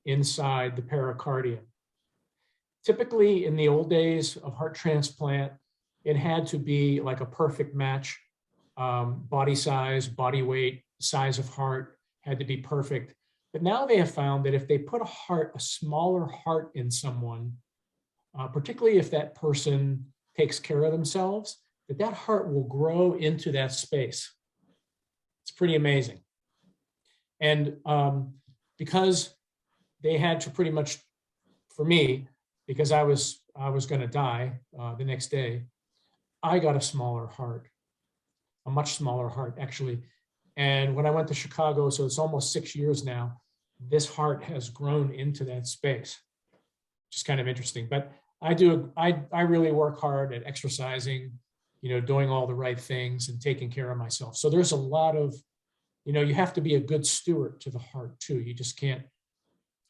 inside the pericardium. Typically in the old days of heart transplant, it had to be like a perfect match, body size, body weight, size of heart, had to be perfect. But now they have found that if they put a smaller heart in someone, particularly if that person takes care of themselves, that heart will grow into that space. It's pretty amazing. And because they had to pretty much, for me, because I was going to die the next day, I got a smaller heart, a much smaller heart, actually. And when I went to Chicago, so it's almost 6 years now, this heart has grown into that space, which is kind of interesting. But I really work hard at exercising, doing all the right things and taking care of myself. So there's a lot of, you have to be a good steward to the heart too. You just can't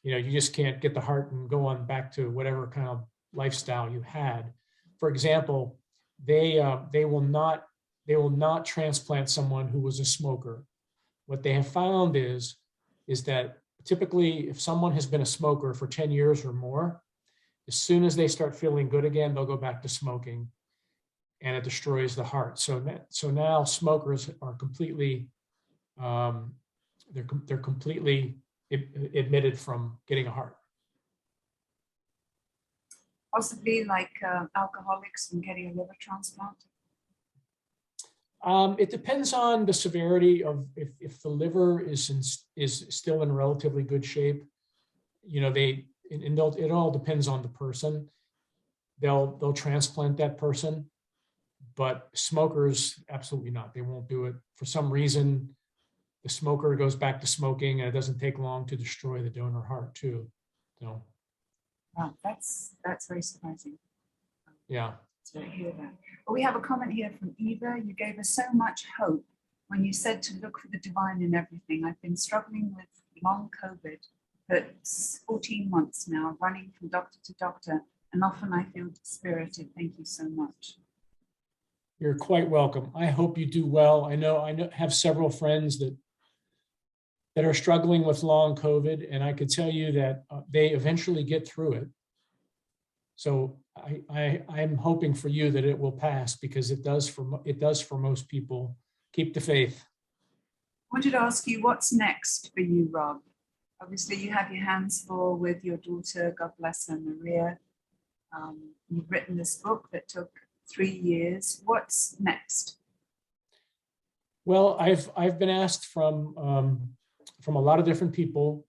get the heart and go on back to whatever kind of lifestyle you had. For example, they will not transplant someone who was a smoker. What they have found is that typically if someone has been a smoker for 10 years or more, as soon as they start feeling good again, they'll go back to smoking, and it destroys the heart. So now smokers are completely, they're completely admitted from getting a heart. Possibly like alcoholics from getting a liver transplant? It depends on the severity of if the liver is still in relatively good shape. It all depends on the person. They'll transplant that person, but smokers, absolutely not. They won't do it. For some reason, the smoker goes back to smoking, and it doesn't take long to destroy the donor heart too. So, wow, that's very surprising. Yeah. To hear that. Well, we have a comment here from Eva. You gave us so much hope when you said to look for the divine in everything. I've been struggling with long COVID for 14 months now, running from doctor to doctor, and often I feel dispirited. Thank you so much. You're quite welcome. I hope you do well. I know have several friends that are struggling with long COVID, and I could tell you that they eventually get through it. So I'm hoping for you that it will pass, because it does for most people. Keep the faith. I wanted to ask you, what's next for you, Rob? Obviously, you have your hands full with your daughter, God bless her, Maria. You've written this book that took 3 years. What's next? Well, I've been asked from a lot of different people.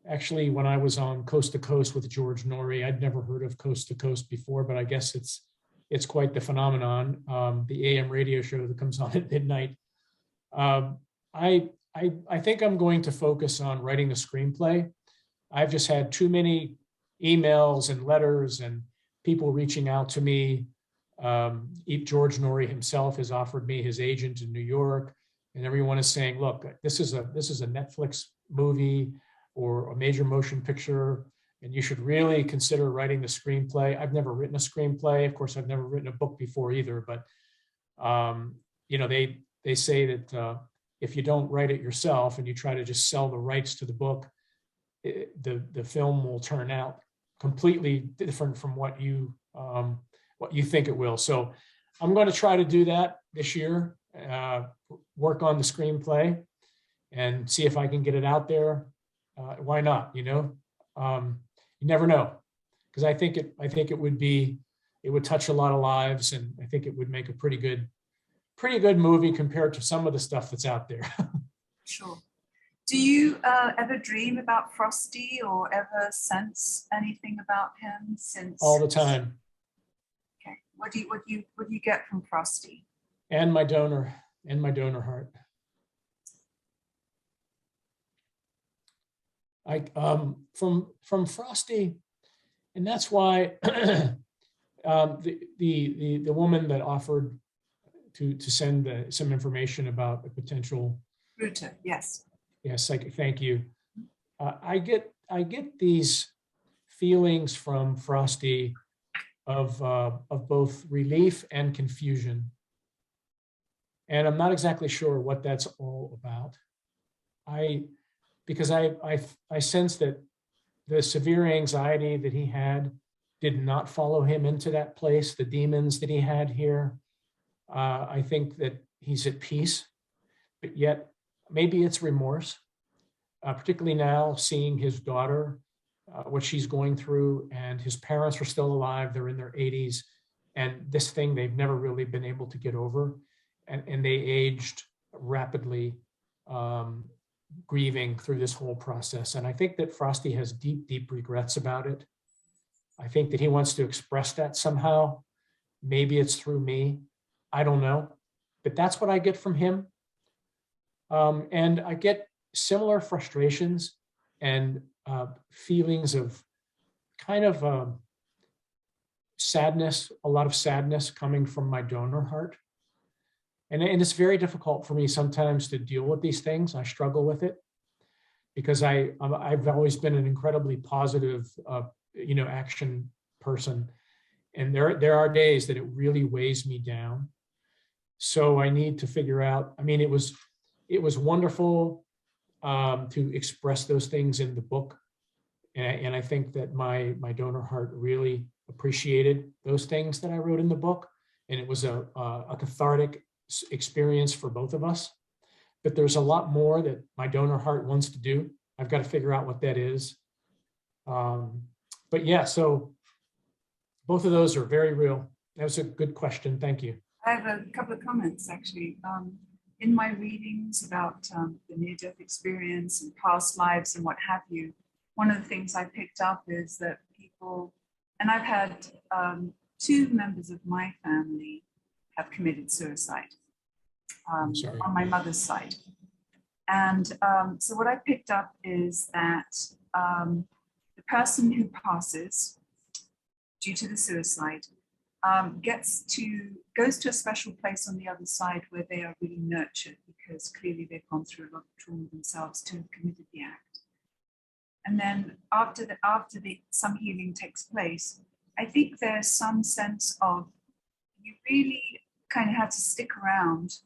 Actually, when I was on Coast to Coast with George Norrie, I'd never heard of Coast to Coast before, but I guess it's quite the phenomenon. The AM radio show that comes on at midnight. I think I'm going to focus on writing the screenplay. I've just had too many emails and letters and people reaching out to me. George Norrie himself has offered me his agent in New York, and everyone is saying, look, this is a Netflix movie or a major motion picture, and you should really consider writing the screenplay. I've never written a screenplay. Of course, I've never written a book before either, but they say that if you don't write it yourself and you try to just sell the rights to the book, the film will turn out completely different from what you think it will. So I'm going to try to do that this year, work on the screenplay and see if I can get it out there. Why not? You never know, because I think it would touch a lot of lives, and I think it would make a pretty good movie compared to some of the stuff that's out there. Sure. Do you ever dream about Frosty or ever sense anything about him since? All the time. Okay. What do you get from Frosty? And my donor heart. From Frosty, and that's why the woman that offered to send some information about a potential Ruta, yes. Yes, thank you. I get these feelings from Frosty of both relief and confusion, and I'm not exactly sure what that's all about. Because I sense that the severe anxiety that he had did not follow him into that place. The demons that he had here, I think that he's at peace, but yet maybe it's remorse. particularly now seeing his daughter, what she's going through, and his parents are still alive. They're in their 80s. And this thing they've never really been able to get over. And they aged rapidly, grieving through this whole process. And I think that Frosty has deep, deep regrets about it. I think that he wants to express that somehow. Maybe it's through me. I don't know. But that's what I get from him. And I get similar frustrations and feelings of kind of sadness, a lot of sadness coming from my donor heart. And it's very difficult for me sometimes to deal with these things. I struggle with it because I've always been an incredibly positive, action person. And there are days that it really weighs me down. So I need to figure out, it was wonderful to express those things in the book. And I think that my donor heart really appreciated those things that I wrote in the book. And it was a cathartic experience for both of us. But there's a lot more that my donor heart wants to do. I've got to figure out what that is. But yeah, so both of those are very real. That was a good question. Thank you. I have a couple of comments, actually. In my readings about the near-death experience and past lives and what have you, one of the things I picked up is that people, and I've had 2 members of my family have committed suicide on my mother's side. And so what I picked up is that the person who passes due to the suicide goes to a special place on the other side where they are really nurtured, because clearly they've gone through a lot of trauma themselves to have committed the act. And then after some healing takes place, I think there's some sense of you really kind of have to stick around,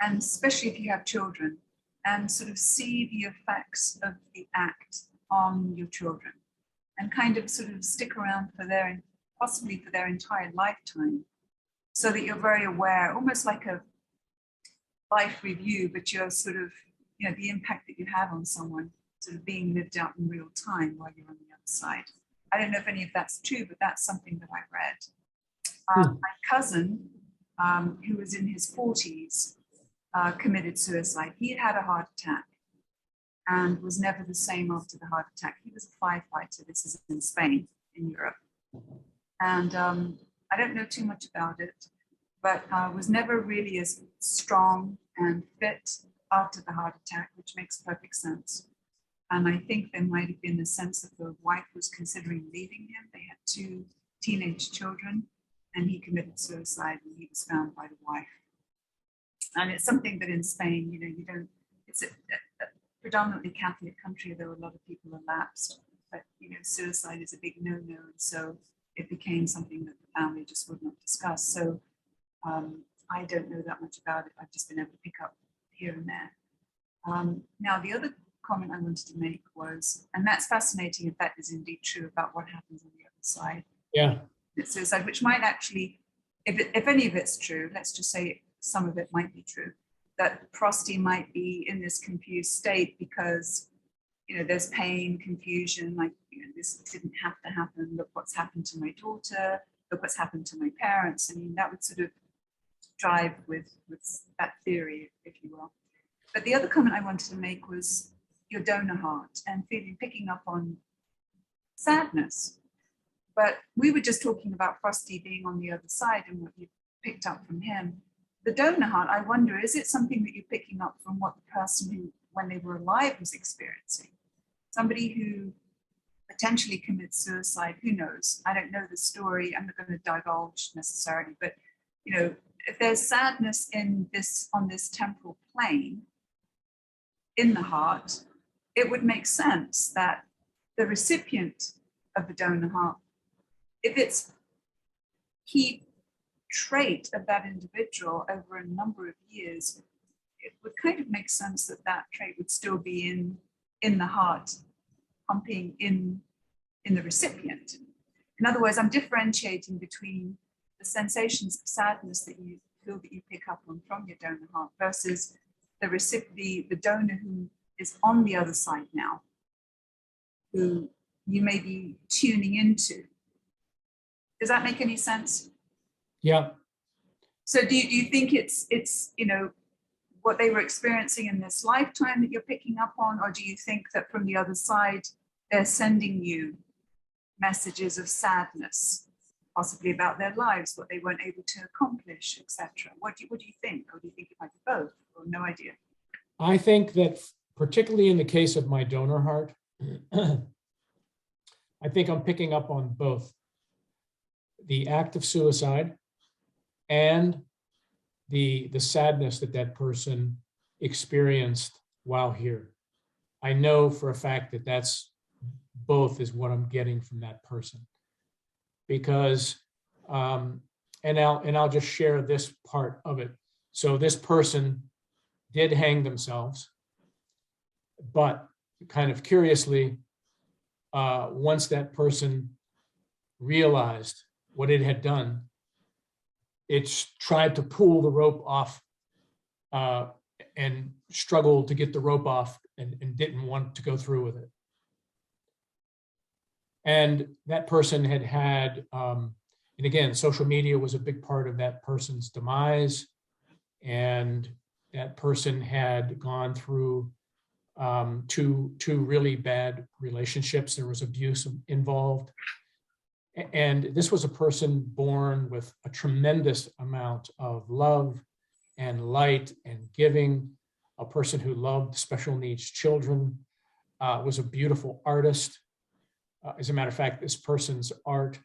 and especially if you have children, and sort of see the effects of the act on your children, and kind of sort of stick around possibly for their entire lifetime, so that you're very aware, almost like a life review, but you're sort of, the impact that you have on someone sort of being lived out in real time while you're on the other side. I don't know if any of that's true, but that's something that I read. My cousin, who was in his 40s, committed suicide. He had a heart attack and was never the same after the heart attack. He was a firefighter. This is in Spain, in Europe. And I don't know too much about it, but was never really as strong and fit after the heart attack, which makes perfect sense. And I think there might have been a sense that the wife was considering leaving him. They had 2 teenage children, and he committed suicide, and he was found by the wife. And it's something that in Spain, it's a predominantly Catholic country. There were a lot of people elapsed, but suicide is a big no-no, and so it became something that the family just would not discuss. So I don't know that much about it. I've just been able to pick up here and there. Now, the other comment I wanted to make was, and that's fascinating if that is indeed true about what happens on the other side. Yeah. Suicide, which might actually, if any of it's true, let's just say some of it might be true, that Frosty might be in this confused state because there's pain, confusion, like this didn't have to happen. Look what's happened to my daughter. Look what's happened to my parents. That would sort of drive with that theory, if you will. But the other comment I wanted to make was your donor heart and picking up on sadness. But we were just talking about Frosty being on the other side and what you picked up from him. The donor heart, I wonder, is it something that you're picking up from what the person who, when they were alive, was experiencing? Somebody who potentially commits suicide, who knows? I don't know the story. I'm not going to divulge necessarily, but if there's sadness on this temporal plane in the heart, it would make sense that the recipient of the donor heart, if it's key trait of that individual over a number of years, it would kind of make sense that that trait would still be in the heart, pumping in the recipient. In other words, I'm differentiating between the sensations of sadness that you feel that you pick up on from your donor heart versus the donor who is on the other side now, who you may be tuning into. Does that make any sense? Yeah. So do you think it's what they were experiencing in this lifetime that you're picking up on, or do you think that from the other side they're sending you messages of sadness, possibly about their lives, what they weren't able to accomplish, etc.? What do you think? Or do you think it might be both, or no idea? I think that particularly in the case of my donor heart, I think I'm picking up on both the act of suicide and the sadness that that person experienced while here. I know for a fact that that's both is what I'm getting from that person, because and I'll just share this part of it. So this person did hang themselves, but kind of curiously, once that person realized what it had done, it tried to pull the rope off and struggled to get the rope off and didn't want to go through with it. And that person had, and again, social media was a big part of that person's demise. And that person had gone through two really bad relationships. There was abuse involved. And this was a person born with a tremendous amount of love and light and giving, a person who loved special needs children, was a beautiful artist. As a matter of fact, this person's art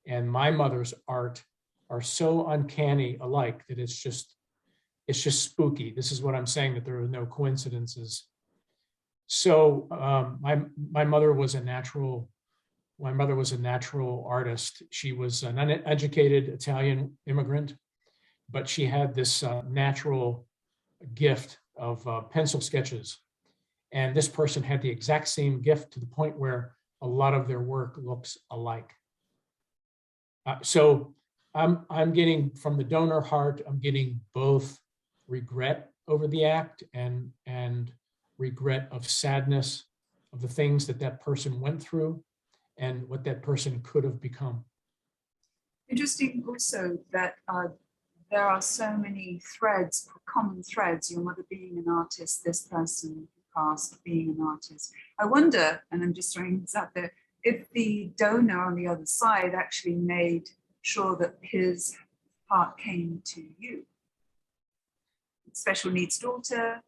and my mother's art are so uncanny alike that it's just spooky. This is what I'm saying, that there are no coincidences. So my mother was a natural artist. She was an uneducated Italian immigrant, but she had this natural gift of pencil sketches. And this person had the exact same gift to the point where a lot of their work looks alike. So I'm getting from the donor heart, I'm getting both regret over the act and regret of sadness of the things that person went through and what that person could have become. Interesting also that there are so many threads, common threads, your mother being an artist, this person past being an artist. I wonder, and I'm just throwing this out there, if the donor on the other side actually made sure that his heart came to you. Special needs daughter,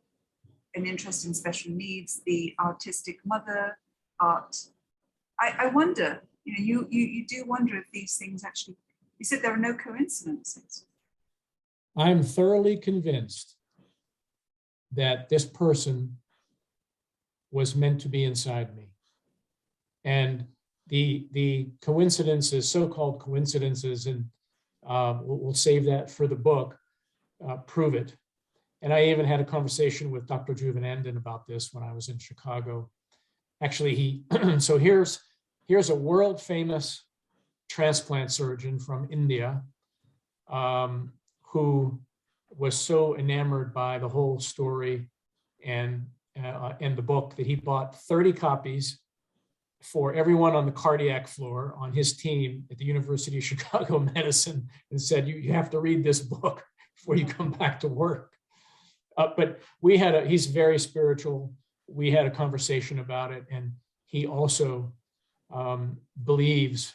an interest in special needs, the artistic mother, art. I wonder, you do wonder if these things actually, you said there are no coincidences. I'm thoroughly convinced that this person was meant to be inside me. And the coincidences, so-called coincidences, and we'll save that for the book, prove it. And I even had a conversation with Dr. Juvenandin about this when I was in Chicago. Actually, so here's a world famous transplant surgeon from India who was so enamored by the whole story and the book that he bought 30 copies for everyone on the cardiac floor on his team at the University of Chicago Medicine, and said, you have to read this book before you come back to work. But he's very spiritual. We had a conversation about it, and he also believes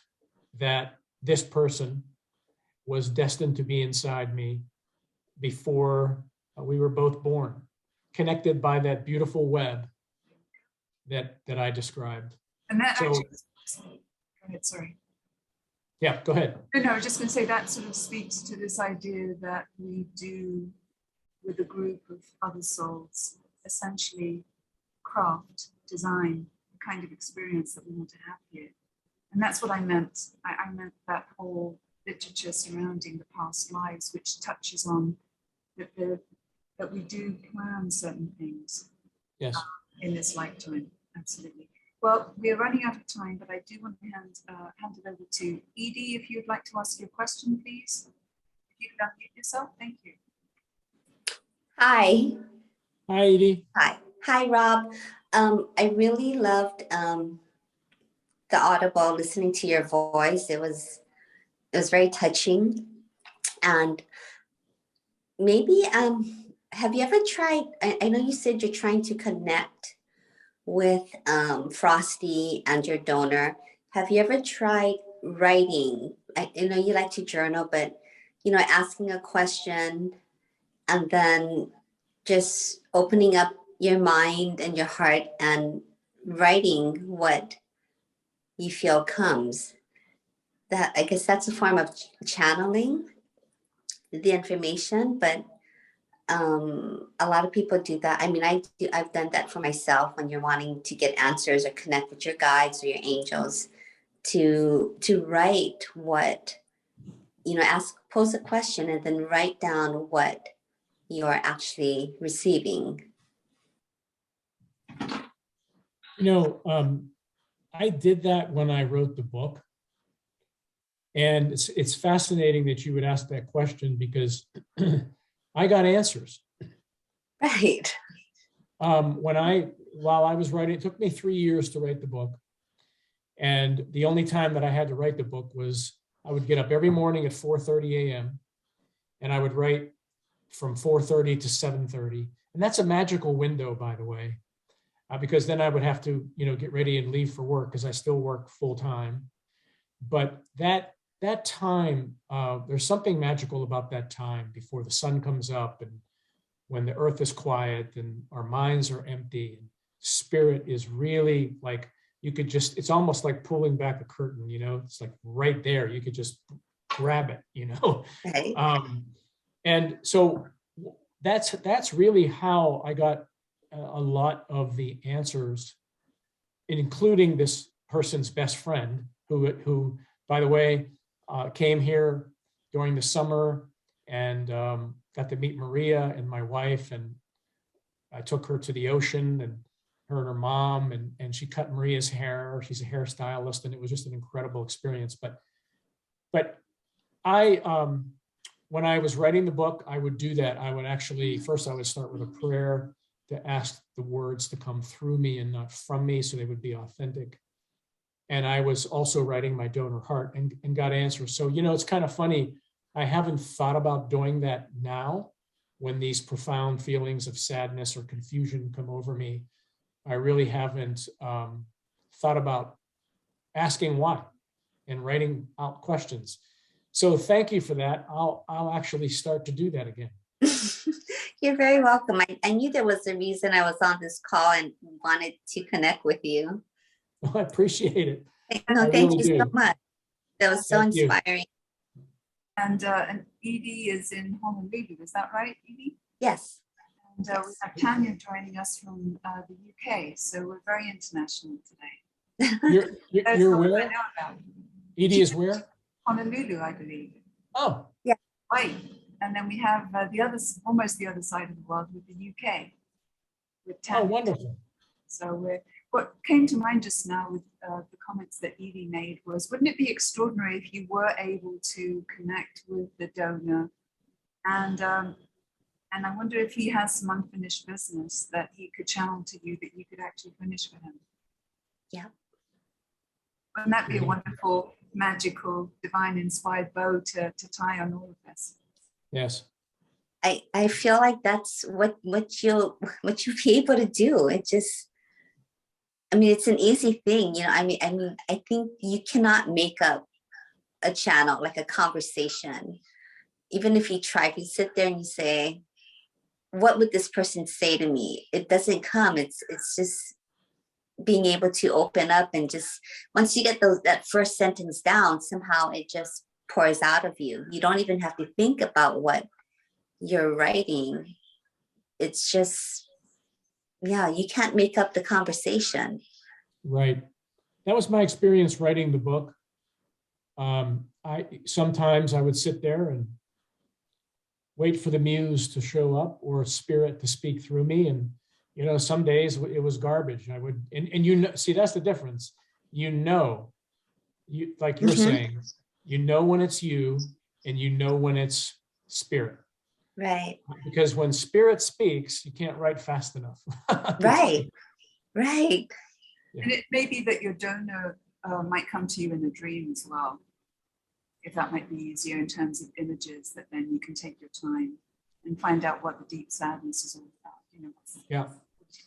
that this person was destined to be inside me before we were both born, connected by that beautiful web that I described. And that So, actually, go ahead, sorry. Yeah, go ahead. No, I was just going to say that sort of speaks to this idea that we do with a group of other souls, essentially craft, design, the kind of experience that we want to have here. And that's what I meant. I meant that whole literature surrounding the past lives, which touches on that we do plan certain things. Yes. In this lifetime, absolutely. Well, we're running out of time, but I do want to hand it over to Edie. If you'd like to ask your question, please. If you could unmute yourself, thank you. Hi. Hi, Edie. Hi. Hi, Rob. I really loved the audible, listening to your voice. It was very touching. And maybe have you ever tried? I know you said you're trying to connect with Frosty and your donor. Have you ever tried writing? I know you like to journal, but asking a question and then just opening up your mind and your heart and writing what you feel comes. That, I guess, that's a form of channeling the information, but a lot of people do that. I mean, I've done that for myself when you're wanting to get answers or connect with your guides or your angels, to write what, pose a question and then write down what you're actually receiving. I did that when I wrote the book. And it's fascinating that you would ask that question, because I got answers. Right. While I was writing, it took me 3 years to write the book. And the only time that I had to write the book was I would get up every morning at 4:30 a.m. and I would write from 4:30 to 7:30. And that's a magical window, by the way, because then I would have to, get ready and leave for work, because I still work full time. But that time, there's something magical about that time before the sun comes up and when the earth is quiet and our minds are empty and spirit is really like, it's almost like pulling back a curtain, it's like right there. You could just grab it, Right. And so that's really how I got a lot of the answers, including this person's best friend, who by the way, came here during the summer and got to meet Maria and my wife, and I took her to the ocean, and her and her mom, and she cut Maria's hair. She's a hairstylist, and it was just an incredible experience. But I, when I was writing the book, I would do that. I would actually, first I would start with a prayer to ask the words to come through me and not from me, so they would be authentic. And I was also writing my donor heart and got answers. So, it's kind of funny. I haven't thought about doing that now when these profound feelings of sadness or confusion come over me. I really haven't thought about asking why and writing out questions. So thank you for that. I'll actually start to do that again. You're very welcome. I knew there was a reason I was on this call and wanted to connect with you. Well, I appreciate it. No, thank you so much. That was so inspiring. And Edie is in Honolulu, is that right, Edie? Yes. And we have Tanya joining us from the UK, so we're very international today. You're where? Edie is where? Honolulu, I believe. Oh. Yeah. Right. And then we have almost the other side of the world with the UK. With Tanya. Oh, wonderful. So what came to mind just now with the comments that Edie made was, wouldn't it be extraordinary if you were able to connect with the donor, and I wonder if he has some unfinished business that he could channel to you that you could actually finish for him. Yeah. Wouldn't that be a wonderful, magical, divine inspired bow to tie on all of this? Yes. I feel like that's what you'll be able to do. It just, it's an easy thing, I think you cannot make up a channel, like a conversation. Even if you try, if you sit there and you say, what would this person say to me? It doesn't come. It's just being able to open up, and just once you get that first sentence down, somehow it just pours out of you. You don't even have to think about what you're writing. It's just, you can't make up the conversation. Right. That was my experience writing the book. Sometimes I would sit there and wait for the muse to show up or spirit to speak through me. And, some days it was garbage. I would, and see, that's the difference. Like you're saying, when it's you and when it's spirit. Right. Because when spirit speaks, you can't write fast enough. Right. Right. And it may be that your donor might come to you in a dream as well, if that might be easier in terms of images, that then you can take your time and find out what the deep sadness is all about. You know, Yeah.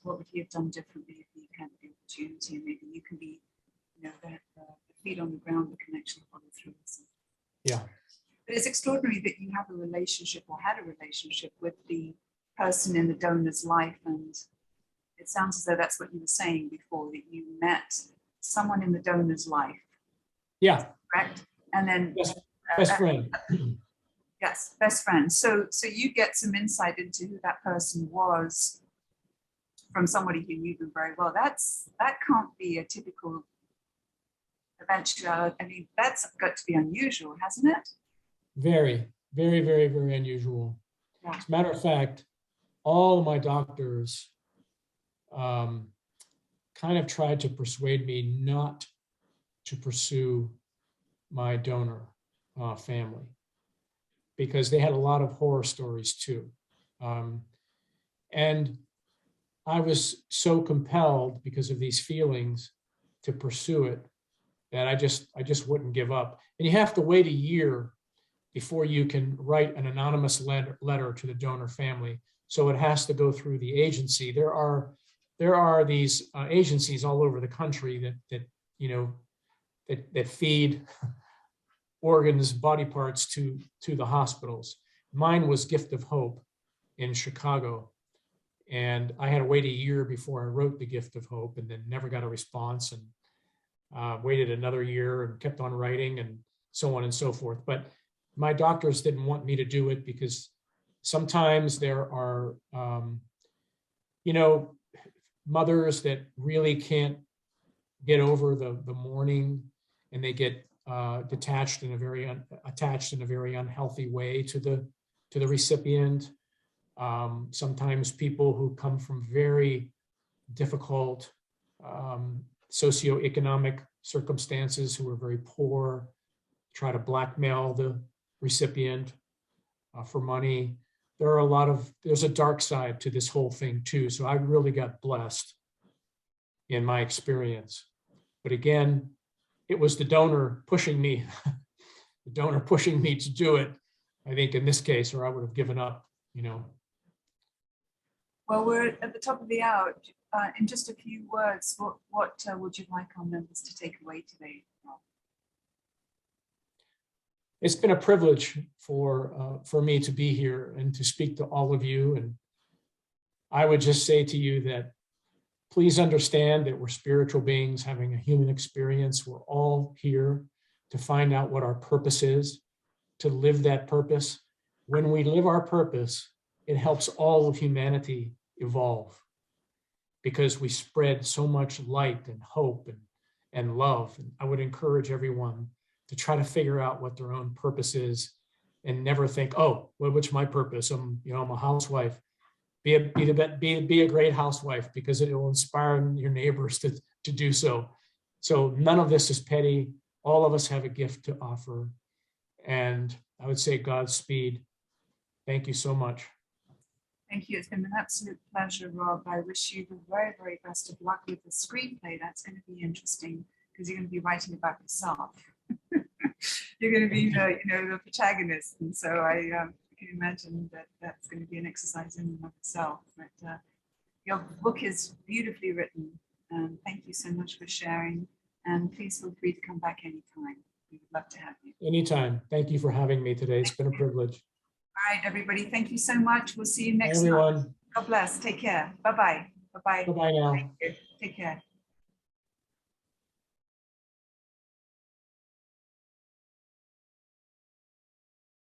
what would he have done differently if he had the opportunity? And maybe you can be, you know, the feet on the ground, the connection follow through. Yeah. But it's extraordinary that you have a relationship or had a relationship with the person in the donor's life. And it sounds as though that's what you were saying before, that you met someone in the donor's life. Yeah. Correct? And then Best friend. yes, best friend. So you get some insight into who that person was from somebody who knew them very well. That can't be a typical eventuality. I mean, that's got to be unusual, hasn't it? Very, very, very, very unusual. Yeah. As a matter of fact, all of my doctors kind of tried to persuade me not to pursue my donor family, because they had a lot of horror stories too. And I was so compelled because of these feelings to pursue it that I just wouldn't give up. And you have to wait a year before you can write an anonymous letter to the donor family. So it has to go through the agency. There are these agencies all over the country that feed organs, body parts to the hospitals. Mine was Gift of Hope in Chicago. And I had to wait a year before I wrote the Gift of Hope, and then never got a response, and waited another year and kept on writing, and so on and so forth. But my doctors didn't want me to do it because sometimes there are, mothers that really can't get over the mourning, and they get attached in a very unhealthy way to the recipient. Sometimes people who come from very difficult socioeconomic circumstances, who are very poor, try to blackmail the recipient for money. There's a dark side to this whole thing too. So I really got blessed in my experience. But again, it was the donor pushing me, to do it, I think, in this case, or I would have given up, Well, we're at the top of the hour. In just a few words, what would you like our members to take away today? It's been a privilege for me to be here and to speak to all of you. And I would just say to you that please understand that we're spiritual beings having a human experience. We're all here to find out what our purpose is, to live that purpose. When we live our purpose, it helps all of humanity evolve, because we spread so much light and hope and love. And I would encourage everyone to try to figure out what their own purpose is, and never think, oh, well, what's my purpose? I'm a housewife. Be a great housewife, because it will inspire your neighbors to do so. So none of this is petty. All of us have a gift to offer. And I would say Godspeed. Thank you so much. Thank you. It's been an absolute pleasure, Rob. I wish you the very, very best of luck with the screenplay. That's going to be interesting, because you're going to be writing about yourself. You're going to be the protagonist. And so I can imagine that that's going to be an exercise in and of itself. But your book is beautifully written. Thank you so much for sharing. And please feel free to come back anytime. We would love to have you. Anytime. Thank you for having me today. It's been a privilege. All right, everybody. Thank you so much. We'll see you next Bye, everyone. time. God bless. Take care. Bye-bye. Bye-bye. Bye-bye now. Thank you. Take care.